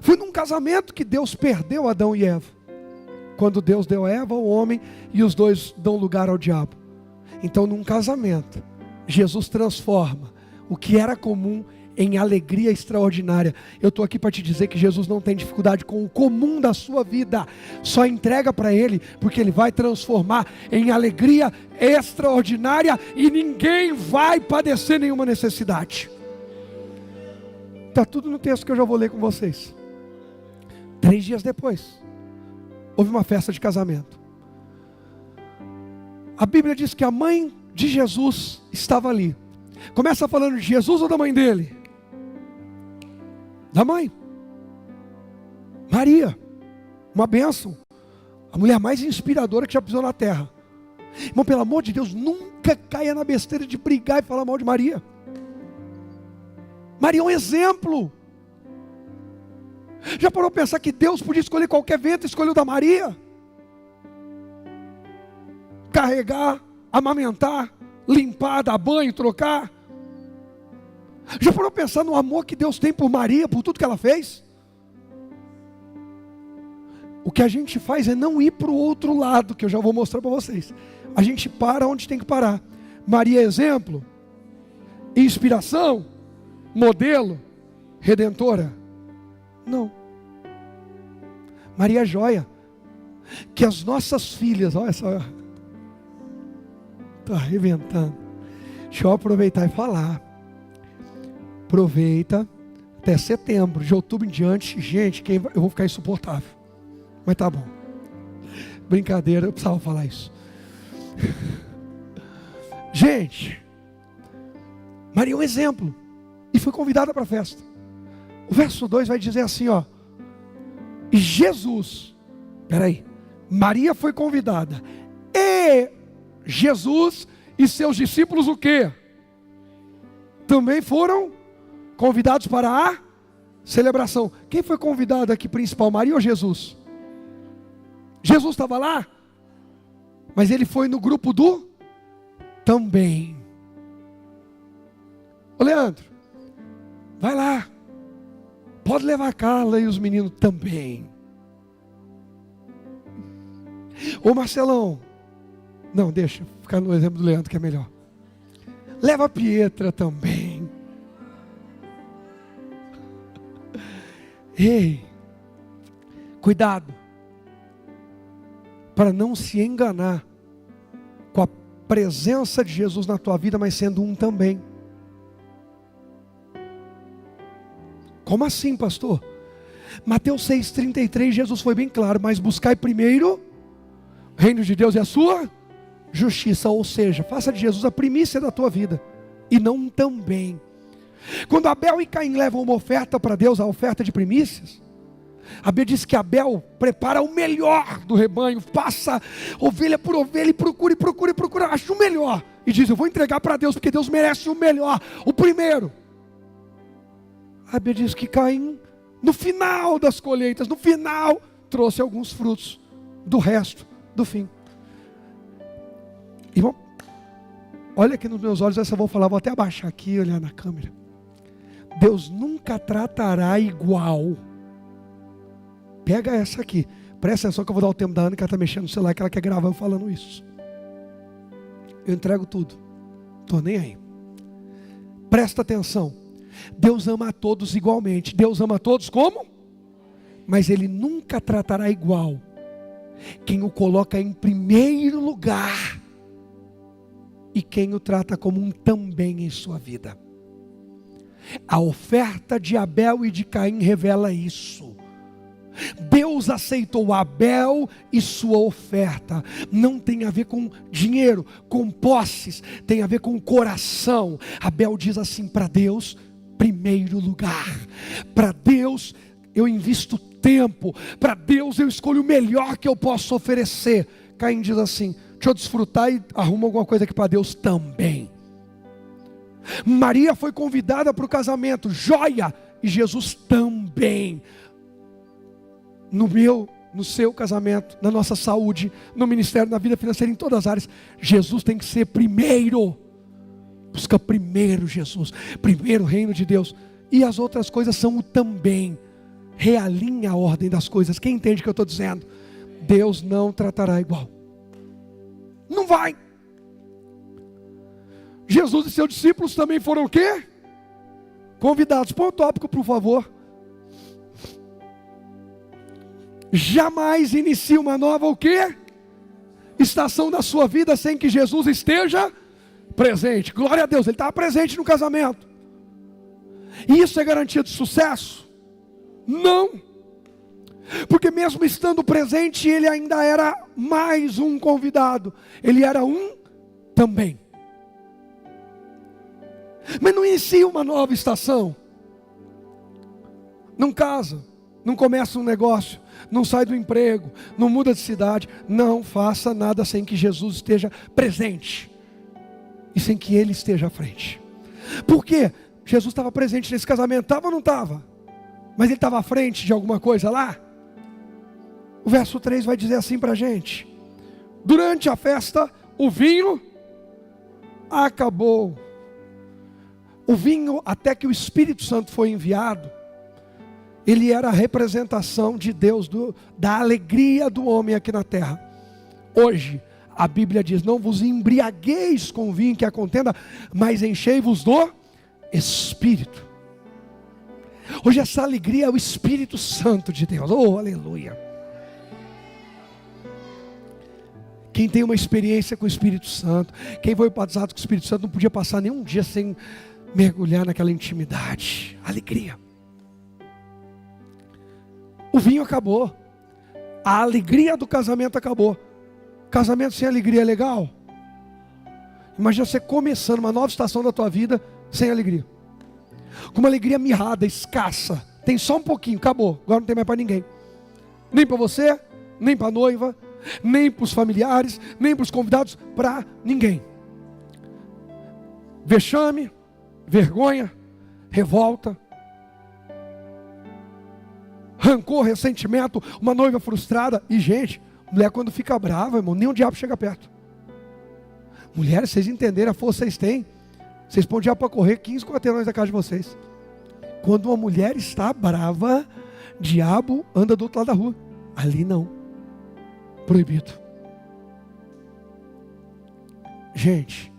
Foi num casamento que Deus perdeu Adão e Eva. Quando Deus deu a Eva ao homem e os 2 dão lugar ao diabo. Então, num casamento, Jesus transforma o que era comum em alegria extraordinária. Eu estou aqui para te dizer que Jesus não tem dificuldade com o comum da sua vida. Só entrega para Ele, porque Ele vai transformar em alegria extraordinária e ninguém vai padecer nenhuma necessidade. Está tudo no texto que eu já vou ler com vocês. 3 dias depois, houve uma festa de casamento. A Bíblia diz que a mãe de Jesus estava ali. Começa falando de Jesus ou da mãe dele? Da mãe. Maria, uma bênção, a mulher mais inspiradora que já pisou na terra. Irmão, pelo amor de Deus, nunca caia na besteira de brigar e falar mal de Maria. Maria é um exemplo. Já parou para pensar que Deus podia escolher qualquer vento e escolheu da Maria? Carregar, amamentar, limpar, dar banho, trocar. Já parou para pensar no amor que Deus tem por Maria, por tudo que ela fez? O que a gente faz é não ir para o outro lado, que eu já vou mostrar para vocês. A gente para onde tem que parar. Maria é exemplo, inspiração, modelo, redentora? Não. Maria é joia. Que as nossas filhas, olha só, estou arrebentando. Deixa eu aproveitar e falar. Aproveita até setembro, de outubro em diante, gente, eu vou ficar insuportável. Mas tá bom. Brincadeira, eu precisava falar isso. Gente, Maria é um exemplo. E foi convidada para a festa. O verso 2 vai dizer assim, ó. E Jesus, peraí, Maria foi convidada. E Jesus e seus discípulos o quê? Também foram convidados para a celebração. Quem foi convidado aqui principal, Maria ou Jesus? Jesus estava lá, mas ele foi no grupo do também. Ô Leandro, vai lá, pode levar a Carla e os meninos também. Ô Marcelão, não, deixa, ficar no exemplo do Leandro que é melhor. Leva a Pietra também. Ei, cuidado, para não se enganar com a presença de Jesus na tua vida, mas sendo um também. Como assim, pastor? Mateus 6,33, Jesus foi bem claro, mas buscai primeiro o reino de Deus e a sua justiça, ou seja, faça de Jesus a primícia da tua vida, e não um também. Quando Abel e Caim levam uma oferta para Deus, a oferta de primícias, a Bíblia diz que Abel prepara o melhor do rebanho, passa ovelha por ovelha e procura, acha o melhor, e diz, eu vou entregar para Deus, porque Deus merece o melhor, o primeiro. A Bíblia diz que Caim, no final das colheitas, no final, trouxe alguns frutos do resto, do fim. Irmão, olha aqui nos meus olhos, essa eu vou falar, vou até abaixar aqui e olhar na câmera. Deus nunca tratará igual. Pega essa aqui, presta atenção que eu vou dar o tempo da Ana, que ela está mexendo no celular, que ela quer gravar eu falando isso. Eu entrego tudo, estou nem aí. Presta atenção. Deus ama a todos igualmente. Deus ama a todos como? Mas Ele nunca tratará igual quem o coloca em primeiro lugar e quem o trata como um também em sua vida. A oferta de Abel e de Caim revela isso. Deus aceitou Abel e sua oferta. Não tem a ver com dinheiro, com posses, tem a ver com coração. Abel diz assim para Deus: primeiro lugar. Para Deus eu invisto tempo. Para Deus eu escolho o melhor que eu posso oferecer. Caim diz assim: deixa eu desfrutar e arruma alguma coisa aqui para Deus também. Maria foi convidada para o casamento, joia, e Jesus também. No seu casamento, na nossa saúde, no ministério, na vida financeira, em todas as áreas, Jesus tem que ser primeiro. Busca primeiro Jesus, primeiro o reino de Deus, e as outras coisas são o também. Realinha a ordem das coisas. Quem entende o que eu estou dizendo? Deus não tratará igual. Não vai. Jesus e seus discípulos também foram o quê? Convidados. Põe o tópico, por favor. Jamais inicie uma nova o quê? Estação da sua vida sem que Jesus esteja presente. Glória a Deus, Ele estava presente no casamento. E isso é garantia de sucesso? Não. Porque mesmo estando presente, Ele ainda era mais um convidado. Ele era um também. Mas não inicia uma nova estação. Não casa, não começa um negócio, não sai do emprego, não muda de cidade. Não faça nada sem que Jesus esteja presente e sem que Ele esteja à frente. Por quê? Jesus estava presente nesse casamento, estava ou não estava? Mas Ele estava à frente de alguma coisa lá? O verso 3 vai dizer assim para a gente: durante a festa, o vinho acabou. O vinho, até que o Espírito Santo foi enviado, Ele era a representação de Deus, da alegria do homem aqui na terra. Hoje, a Bíblia diz: não vos embriagueis com vinho que a contenda, mas enchei-vos do Espírito. Hoje essa alegria é o Espírito Santo de Deus. Oh, aleluia. Quem tem uma experiência com o Espírito Santo, quem foi batizado com o Espírito Santo, não podia passar nenhum dia sem mergulhar naquela intimidade. Alegria. O vinho acabou. A alegria do casamento acabou. Casamento sem alegria é legal? Imagina você começando uma nova estação da tua vida sem alegria. Com uma alegria mirrada, escassa. Tem só um pouquinho, acabou. Agora não tem mais para ninguém. Nem para você, nem para a noiva, nem para os familiares, nem para os convidados, para ninguém. Vexame, vergonha, revolta, rancor, ressentimento, uma noiva frustrada. E gente, mulher quando fica brava, irmão, nem o diabo chega perto. Mulheres, vocês entenderem a força que vocês têm, vocês põem o diabo para correr 15 quarteirões da casa de vocês. Quando uma mulher está brava, diabo anda do outro lado da rua. Ali não. Proibido. Gente,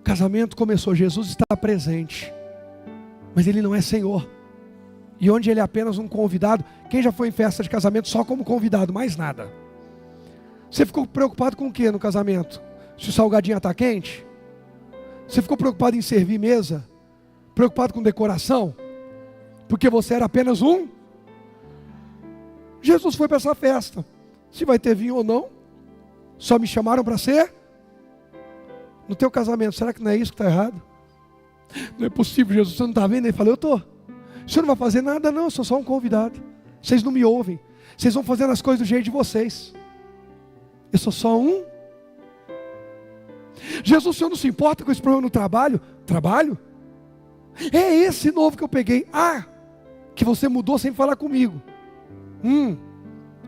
casamento começou, Jesus está presente, mas Ele não é Senhor. E onde Ele é apenas um convidado. Quem já foi em festa de casamento só como convidado, mais nada? Você ficou preocupado com o que no casamento? Se o salgadinho está quente? Você ficou preocupado em servir mesa? Preocupado com decoração? Porque você era apenas um? Jesus foi para essa festa. Se vai ter vinho ou não, só me chamaram para ser? No teu casamento, será que não é isso que está errado? Não é possível, Jesus, você não está vendo? Ele falou: eu estou. O senhor não vai fazer nada? Não, eu sou só um convidado. Vocês não me ouvem. Vocês vão fazendo as coisas do jeito de vocês. Eu sou só um. Jesus, o senhor não se importa com esse problema no trabalho? Trabalho? É esse novo que eu peguei. Ah, que você mudou sem falar comigo.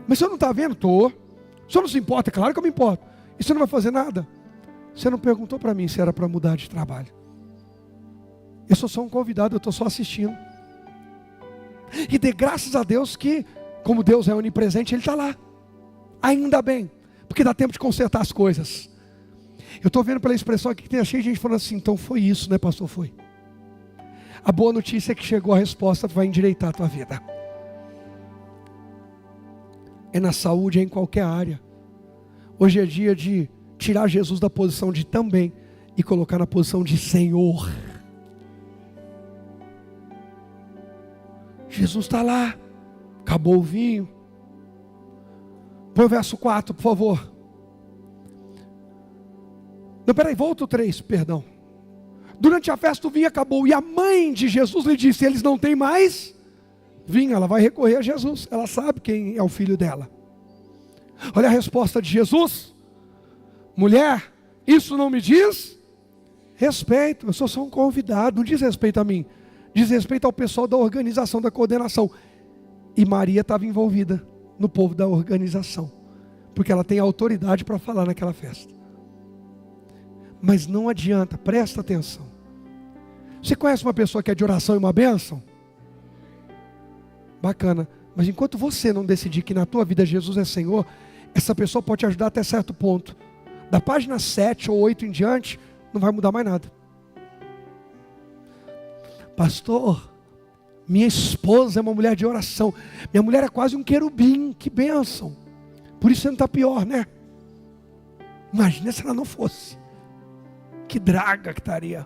Mas o senhor não está vendo? Estou. O senhor não se importa? Claro que eu me importo. E você não vai fazer nada? Você não perguntou para mim se era para mudar de trabalho. Eu sou só um convidado, eu estou só assistindo. E dê graças a Deus que, como Deus é onipresente, Ele está lá. Ainda bem, porque dá tempo de consertar as coisas. Eu estou vendo pela expressão aqui que tem cheio de gente falando assim: então foi isso, né, pastor? Foi. A boa notícia é que chegou a resposta, vai endireitar a tua vida. É na saúde, é em qualquer área. Hoje é dia de tirar Jesus da posição de também e colocar na posição de Senhor. Jesus está lá. Acabou o vinho. Põe o verso 4, por favor. Não, peraí, volta o 3, perdão. Durante a festa o vinho acabou e a mãe de Jesus lhe disse: eles não têm mais vinho. Ela vai recorrer a Jesus. Ela sabe quem é o filho dela. Olha a resposta de Jesus: mulher, isso não me diz respeito. Eu sou só um convidado. Não diz respeito a mim. Diz respeito ao pessoal da organização, da coordenação. E Maria estava envolvida no povo da organização, porque ela tem autoridade para falar naquela festa. Mas não adianta, presta atenção. Você conhece uma pessoa que é de oração e uma bênção? Bacana. Mas enquanto você não decidir que na tua vida Jesus é Senhor, essa pessoa pode te ajudar até certo ponto. Da página 7 ou 8 em diante, não vai mudar mais nada. Pastor, minha esposa é uma mulher de oração. Minha mulher é quase um querubim, que bênção. Por isso você não está pior, né? Imagina se ela não fosse. Que draga que estaria.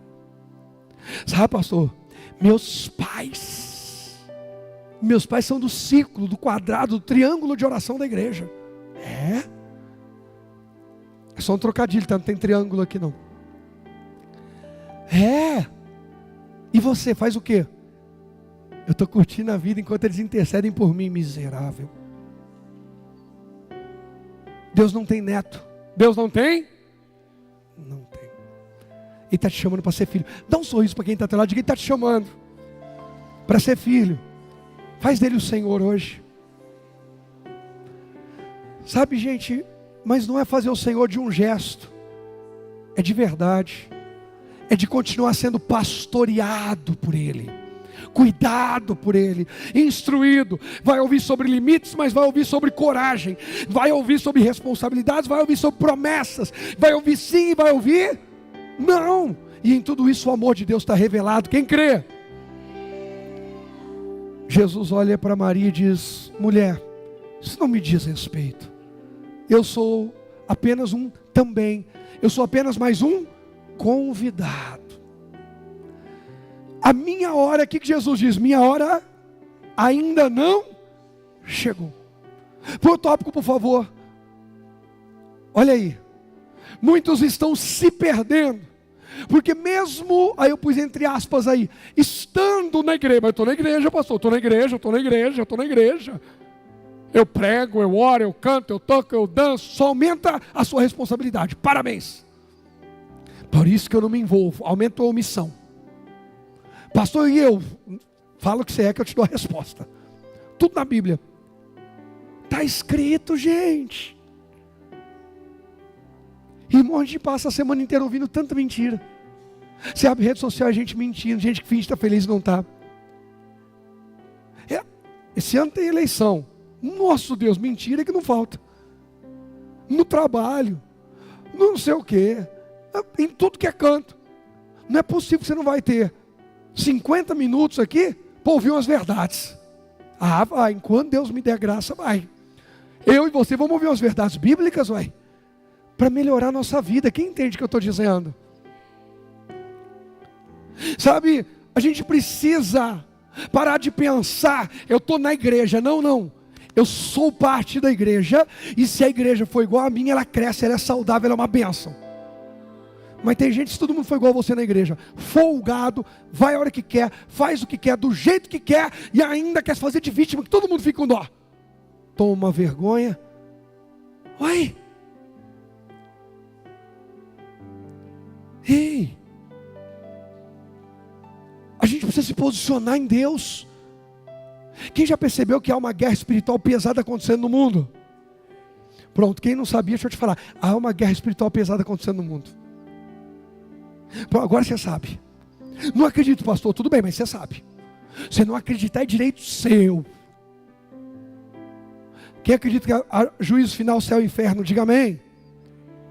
Sabe, pastor, meus pais são do círculo, do quadrado, do triângulo de oração da igreja. É só um trocadilho, tá? Não tem triângulo aqui não. E você faz o quê? Eu estou curtindo a vida enquanto eles intercedem por mim, miserável. Deus não tem neto. Deus não tem? Não tem. Ele está te chamando para ser filho. Dá um sorriso para quem está ao teu lado, diga: Ele está te chamando para ser filho. Faz dele o Senhor hoje. Sabe, gente, mas não é fazer o Senhor de um gesto. É de verdade. É de continuar sendo pastoreado por Ele. cuidado por ele, instruído. Vai ouvir sobre limites, mas vai ouvir sobre coragem, vai ouvir sobre responsabilidades, vai ouvir sobre promessas, vai ouvir sim e vai ouvir não. E em tudo isso o amor de Deus está revelado. Quem crê? Jesus olha para Maria e diz: mulher, isso não me diz respeito. Eu sou apenas um também. Eu sou apenas mais um convidado. A minha hora, o que Jesus diz? Minha hora ainda não chegou. Põe o tópico, por favor. Olha aí. Muitos estão se perdendo, porque mesmo, aí eu pus entre aspas aí, estando na igreja, mas eu estou na igreja, pastor, estou na igreja. Eu prego, eu oro, eu canto, eu toco, eu danço, só aumenta a sua responsabilidade. Parabéns. Por isso que eu não me envolvo, aumenta a omissão. Pastor, e eu? Fala o que você é que eu te dou a resposta. Tudo na Bíblia. Está escrito, gente. Irmão, a gente passa a semana inteira ouvindo tanta mentira. Você abre rede social, a gente mentindo, gente que finge estar feliz e não está. Esse ano tem eleição. Nosso Deus, mentira que não falta. No trabalho, no não sei o quê, em tudo que é canto. Não é possível que você não vai ter 50 minutos aqui para ouvir umas verdades. Ah, vai, enquanto Deus me der graça, vai. Eu e você vamos ouvir umas verdades bíblicas, vai. Para melhorar a nossa vida. Quem entende o que eu estou dizendo? Sabe, a gente precisa parar de pensar, eu estou na igreja. Não, eu sou parte da igreja, e se a igreja for igual a minha, ela cresce, ela é saudável, ela é uma bênção. Mas tem gente, se todo mundo for igual a você na igreja, folgado, vai a hora que quer, faz o que quer, do jeito que quer, e ainda quer se fazer de vítima, que todo mundo fica com dó. Toma vergonha. Oi. Ei, a gente precisa se posicionar em Deus. Quem já percebeu que há uma guerra espiritual pesada acontecendo no mundo? Pronto, quem não sabia, deixa eu te falar. Há uma guerra espiritual pesada acontecendo no mundo. Pronto, agora você sabe. Não acredito, pastor, tudo bem, mas você sabe. Você não acreditar é direito seu. Quem acredita que há juízo final, céu e inferno, diga amém.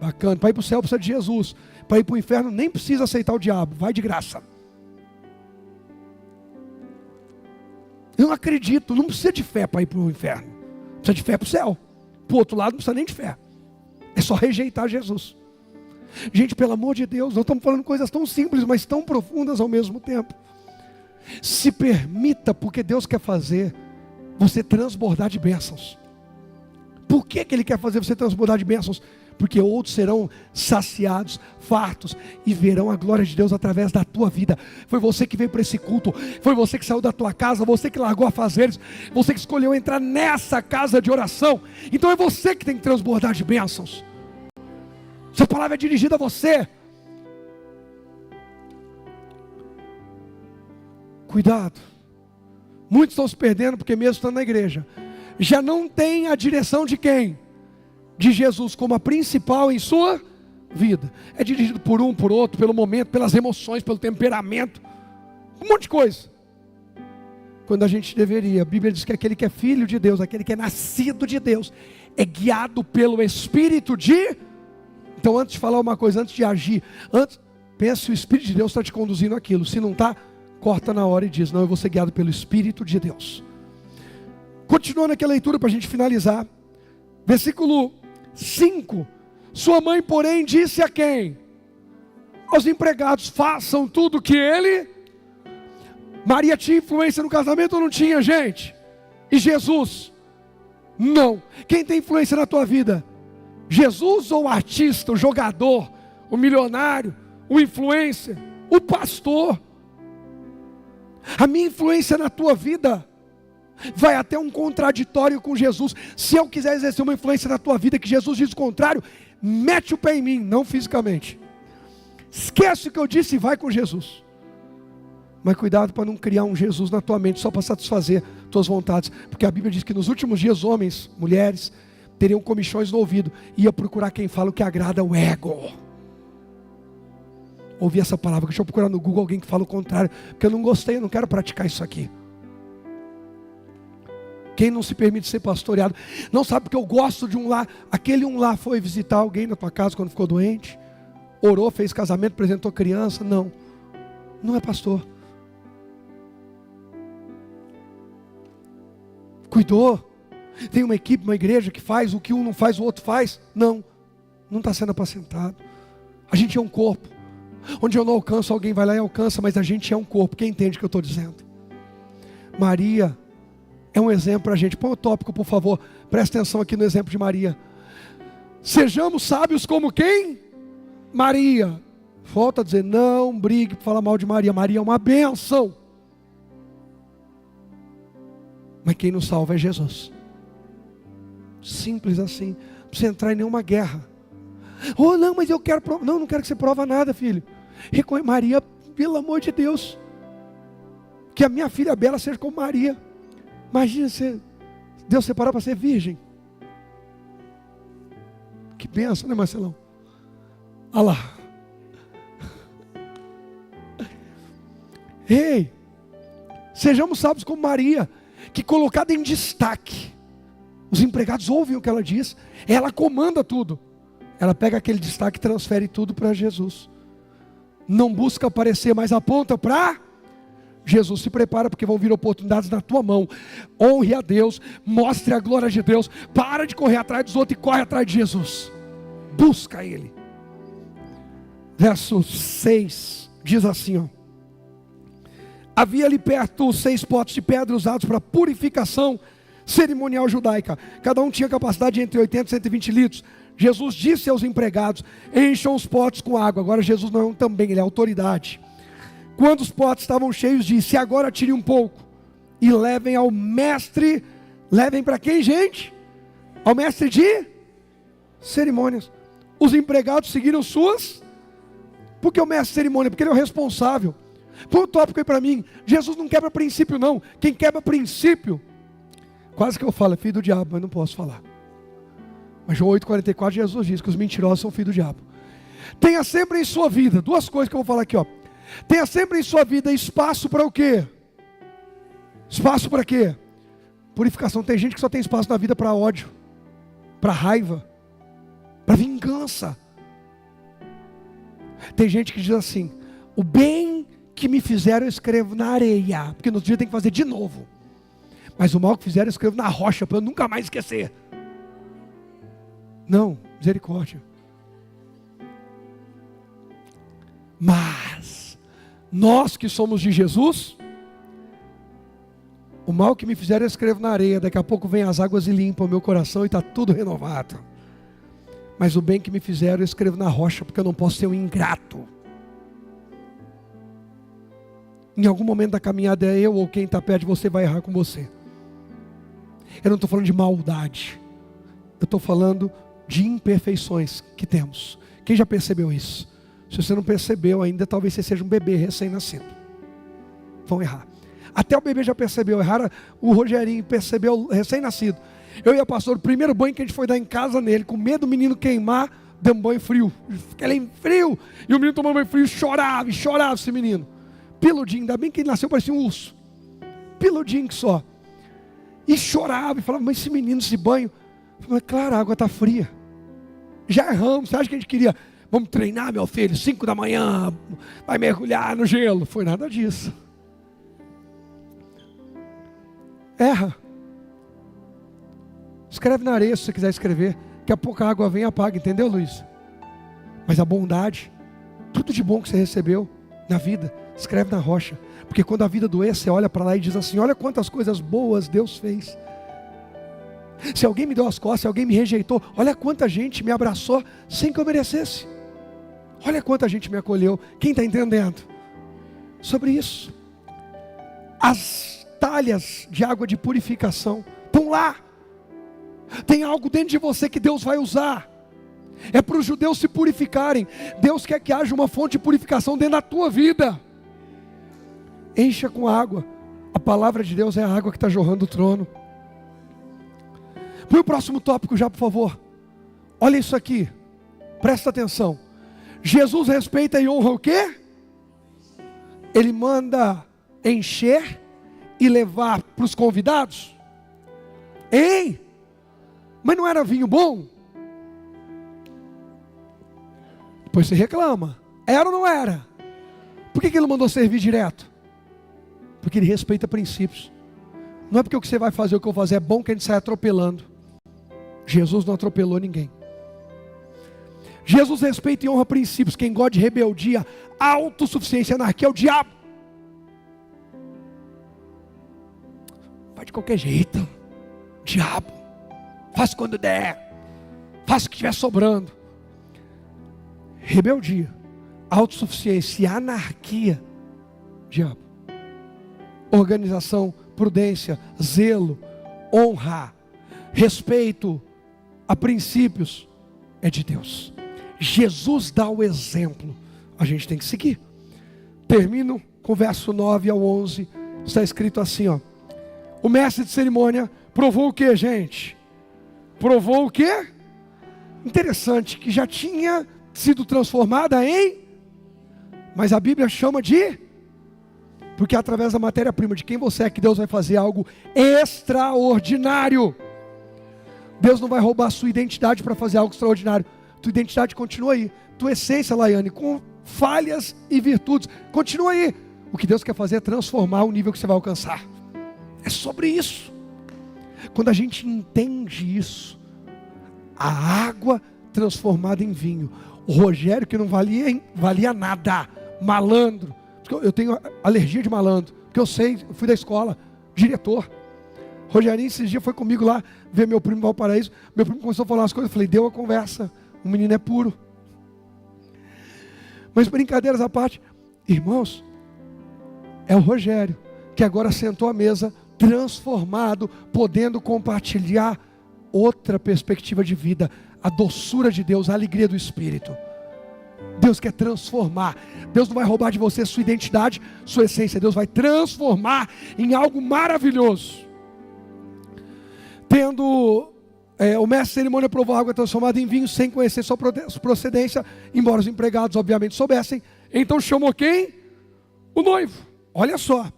Bacana, para ir para o céu precisa de Jesus. Para ir para o inferno nem precisa aceitar o diabo, vai de graça. Eu não acredito, não precisa de fé para ir para o inferno. Precisa de fé para o céu. Para o outro lado não precisa nem de fé. É só rejeitar Jesus. Gente, pelo amor de Deus, nós estamos falando coisas tão simples, mas tão profundas ao mesmo tempo. Se permita, porque Deus quer fazer você transbordar de bênçãos. Por que Ele quer fazer você transbordar de bênçãos? Porque outros serão saciados, fartos, e verão a glória de Deus através da tua vida. Foi você que veio para esse culto, foi você que saiu da tua casa, você que largou afazeres, você que escolheu entrar nessa casa de oração. Então é você que tem que transbordar de bênçãos. Essa palavra é dirigida a você. Cuidado. Muitos estão se perdendo porque mesmo estando na igreja, já não tem a direção de quem? De Jesus como a principal em sua vida. É dirigido por um, por outro, pelo momento, pelas emoções, pelo temperamento, um monte de coisa. Quando a gente deveria, a Bíblia diz que aquele que é filho de Deus, aquele que é nascido de Deus, é guiado pelo Espírito de... Então antes de falar uma coisa, antes de agir, pensa se o Espírito de Deus está te conduzindo aquilo. Se não está, corta na hora e diz: não, eu vou ser guiado pelo Espírito de Deus. Continuando aqui a leitura para a gente finalizar. Versículo 5. Sua mãe, porém, disse a quem? Aos empregados: façam tudo o que ele... Maria tinha influência no casamento ou não tinha, gente? E Jesus? Não. Quem tem influência na tua vida? Jesus ou o artista, o jogador, o milionário, o influencer, o pastor? A minha influência na tua vida vai até um contraditório com Jesus. Se eu quiser exercer uma influência na tua vida que Jesus diz o contrário, mete o pé em mim, não fisicamente. Esquece o que eu disse e vai com Jesus. Mas cuidado para não criar um Jesus na tua mente só para satisfazer tuas vontades. Porque a Bíblia diz que nos últimos dias homens, mulheres, teriam comichões no ouvido. Ia procurar quem fala o que agrada o ego. ouvi essa palavra, deixa eu procurar no Google alguém que fala o contrário, porque eu não gostei, eu não quero praticar isso aqui. Quem não se permite ser pastoreado, não sabe porque eu gosto de um lar. Aquele um lar foi visitar alguém na tua casa quando ficou doente, orou, fez casamento, apresentou criança. Não, não é pastor. Cuidou, tem uma equipe, uma igreja que faz o que um não faz, o outro faz. Não está sendo apacentado. A gente é um corpo. Onde eu não alcanço, alguém vai lá e alcança, mas a gente é um corpo. Quem entende o que eu estou dizendo? Maria é um exemplo para a gente. Põe o tópico, por favor. Presta atenção aqui no exemplo de Maria. Sejamos sábios como quem? Maria. Volta a dizer, não brigue para falar mal de Maria. Maria é uma bênção. Mas quem nos salva é Jesus. Simples assim. Não precisa entrar em nenhuma guerra. Oh não, mas eu quero provar. Não quero que você prova nada, filho. Reconheça Maria, pelo amor de Deus. Que a minha filha Bela seja como Maria. Imagina se Deus separar para ser virgem. Que bênção, né, Marcelão? Olha lá. Ei, sejamos sábios como Maria, que colocada em destaque, os empregados ouvem o que ela diz, ela comanda tudo. Ela pega aquele destaque e transfere tudo para Jesus. Não busca aparecer, mas aponta para Jesus. Se prepara, porque vão vir oportunidades na tua mão. Honre a Deus, mostre a glória de Deus. Para de correr atrás dos outros e corre atrás de Jesus. Busca Ele. Verso 6 diz assim, ó: havia ali perto 6 potes de pedra usados para purificação cerimonial judaica. Cada um tinha capacidade de entre 80 e 120 litros. Jesus disse aos empregados: encham os potes com água. Agora Jesus não é um também, ele é autoridade. Quando os potes estavam cheios, disse: agora tire um pouco e levem ao mestre. Levem para quem, gente? Ao mestre de cerimônias. Os empregados seguiram suas. Por que o mestre de cerimônia? Porque ele é o responsável. Põe um tópico aí para mim. Jesus não quebra princípio não. Quem quebra princípio, quase que eu falo, é filho do diabo, mas não posso falar. Mas João 8,44, Jesus diz que os mentirosos são filhos do diabo. Tenha sempre em sua vida, 2 coisas que eu vou falar aqui, ó. Tenha sempre em sua vida espaço para o quê? Espaço para quê? Purificação. Tem gente que só tem espaço na vida para ódio, para raiva, para vingança. Tem gente que diz assim: o bem que me fizeram eu escrevo na areia, porque no dia tem que fazer de novo. Mas o mal que fizeram eu escrevo na rocha, para eu nunca mais esquecer. Não, misericórdia. Mas nós que somos de Jesus, o mal que me fizeram eu escrevo na areia. Daqui a pouco vem as águas e limpam o meu coração e está tudo renovado. Mas o bem que me fizeram eu escrevo na rocha, porque eu não posso ser um ingrato. Em algum momento da caminhada é eu ou quem está perto de você vai errar com você. Eu não estou falando de maldade, eu estou falando de imperfeições que temos. Quem já percebeu isso? Se você não percebeu ainda, talvez você seja um bebê recém-nascido. Vão errar. Até o bebê já percebeu, errar. O Rogerinho percebeu recém-nascido. Eu e a pastora, o primeiro banho que a gente foi dar em casa nele, com medo do menino queimar, deu um banho frio. Aquele frio. E o menino tomando banho frio, chorava esse menino. Peludinho, ainda bem que ele nasceu, parecia um urso. Peludinho que só. E chorava, e falava: mas esse menino, esse banho. Eu falei: claro, a água está fria. Já erramos, você acha que a gente queria: vamos treinar, meu filho, 5 da manhã, vai mergulhar no gelo. Foi nada disso. Erra. Escreve na areia se você quiser escrever. Daqui a pouco a água vem e apaga, entendeu, Luiz? Mas a bondade, tudo de bom que você recebeu na vida, escreve na rocha. Porque quando a vida doer, você olha para lá e diz assim: olha quantas coisas boas Deus fez. Se alguém me deu as costas, se alguém me rejeitou, olha quanta gente me abraçou sem que eu merecesse. Olha quanta gente me acolheu. Quem está entendendo? Sobre isso. As talhas de água de purificação estão lá. Tem algo dentro de você que Deus vai usar. É para os judeus se purificarem. Deus quer que haja uma fonte de purificação dentro da tua vida. Encha com água. A palavra de Deus é a água que está jorrando do trono. Põe o próximo tópico já, por favor. Olha isso aqui. Presta atenção. Jesus respeita e honra o quê? Ele manda encher e levar para os convidados? Hein? Mas não era vinho bom? Depois você reclama. Era ou não era? Por que ele mandou servir direto? Porque ele respeita princípios. Não é porque o que você vai fazer, o que eu vou fazer é bom que a gente sai atropelando. Jesus não atropelou ninguém. Jesus respeita e honra princípios. Quem gosta de rebeldia, autossuficiência, anarquia é o diabo. Vai de qualquer jeito. Diabo. Faz quando der. Faz o que estiver sobrando. Rebeldia, autossuficiência e anarquia, diabo. Organização, prudência, zelo, honra, respeito a princípios é de Deus. Jesus dá o exemplo, a gente tem que seguir. Termino com o verso 9 ao 11, está escrito assim, ó. O mestre de cerimônia provou o que, gente? Provou o que? Interessante, que já tinha sido transformada em, mas a Bíblia chama de, porque é através da matéria-prima de quem você é que Deus vai fazer algo extraordinário. Deus não vai roubar a sua identidade para fazer algo extraordinário. Tua identidade continua aí, tua essência, Laiane, com falhas e virtudes, continua aí. O que Deus quer fazer é transformar o nível que você vai alcançar. É sobre isso. Quando a gente entende isso, a água transformada em vinho, o Rogério que não valia nada, malandro, eu tenho alergia de malandro, porque eu fui da escola, diretor. Rogerinho esses dias foi comigo lá, ver meu primo em Valparaíso, meu primo começou a falar umas coisas, eu falei, deu a conversa, o menino é puro. Mas brincadeiras à parte, irmãos, é o Rogério, que agora sentou à mesa, transformado, podendo compartilhar outra perspectiva de vida, a doçura de Deus, a alegria do Espírito. Deus quer transformar. Deus não vai roubar de você sua identidade, sua essência. Deus vai transformar em algo maravilhoso. Tendo o mestre de cerimônia provou a água transformada em vinho, sem conhecer sua procedência, embora os empregados obviamente soubessem. Então chamou quem? O noivo. Olha só.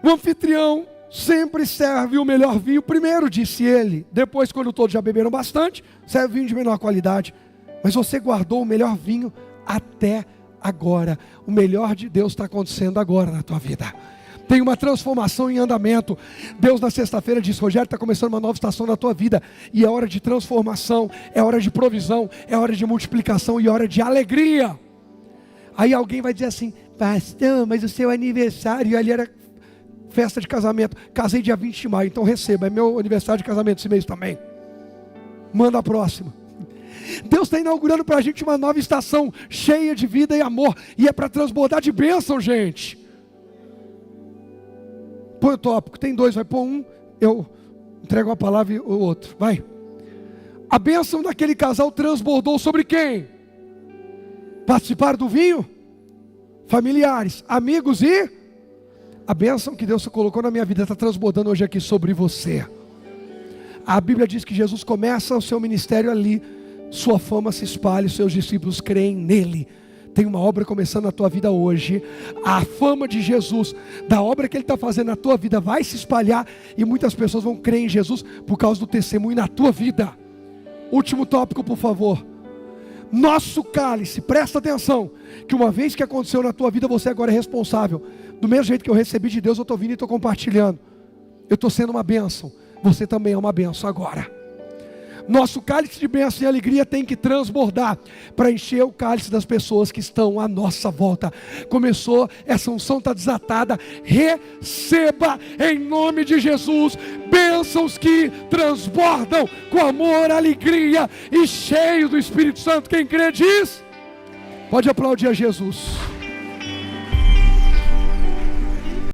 O anfitrião sempre serve o melhor vinho primeiro, disse ele. Depois, quando todos já beberam bastante, serve vinho de menor qualidade. Mas você guardou o melhor vinho até agora. O melhor de Deus está acontecendo agora na tua vida. Tem uma transformação em andamento. Deus na sexta-feira disse, Rogério, está começando uma nova estação na tua vida. E é hora de transformação, é hora de provisão, é hora de multiplicação e é hora de alegria. Aí alguém vai dizer assim, pastor, mas o seu aniversário ali era festa de casamento, casei dia 20 de maio, então receba, é meu aniversário de casamento esse mês também. Manda a próxima. Deus está inaugurando para a gente uma nova estação, cheia de vida e amor, e é para transbordar de bênção, gente. Põe o tópico, tem dois, vai pôr um, eu entrego a palavra e o outro, vai. A bênção daquele casal transbordou sobre quem? Participaram do vinho? Familiares, amigos e... A bênção que Deus colocou na minha vida está transbordando hoje aqui sobre você. A Bíblia diz que Jesus começa o seu ministério ali, sua fama se espalha, seus discípulos creem nele. Tem uma obra começando na tua vida hoje. A fama de Jesus, da obra que ele está fazendo na tua vida, vai se espalhar e muitas pessoas vão crer em Jesus por causa do testemunho na tua vida. Último tópico, por favor. Nosso cálice, presta atenção, que uma vez que aconteceu na tua vida, você agora é responsável. Do mesmo jeito que eu recebi de Deus, eu estou vindo e estou compartilhando. Eu estou sendo uma bênção. Você também é uma bênção agora. Nosso cálice de bênção e alegria tem que transbordar para encher o cálice das pessoas que estão à nossa volta. Começou, essa unção está desatada. Receba em nome de Jesus bênçãos que transbordam com amor, alegria e cheio do Espírito Santo. Quem crê diz, pode aplaudir a Jesus.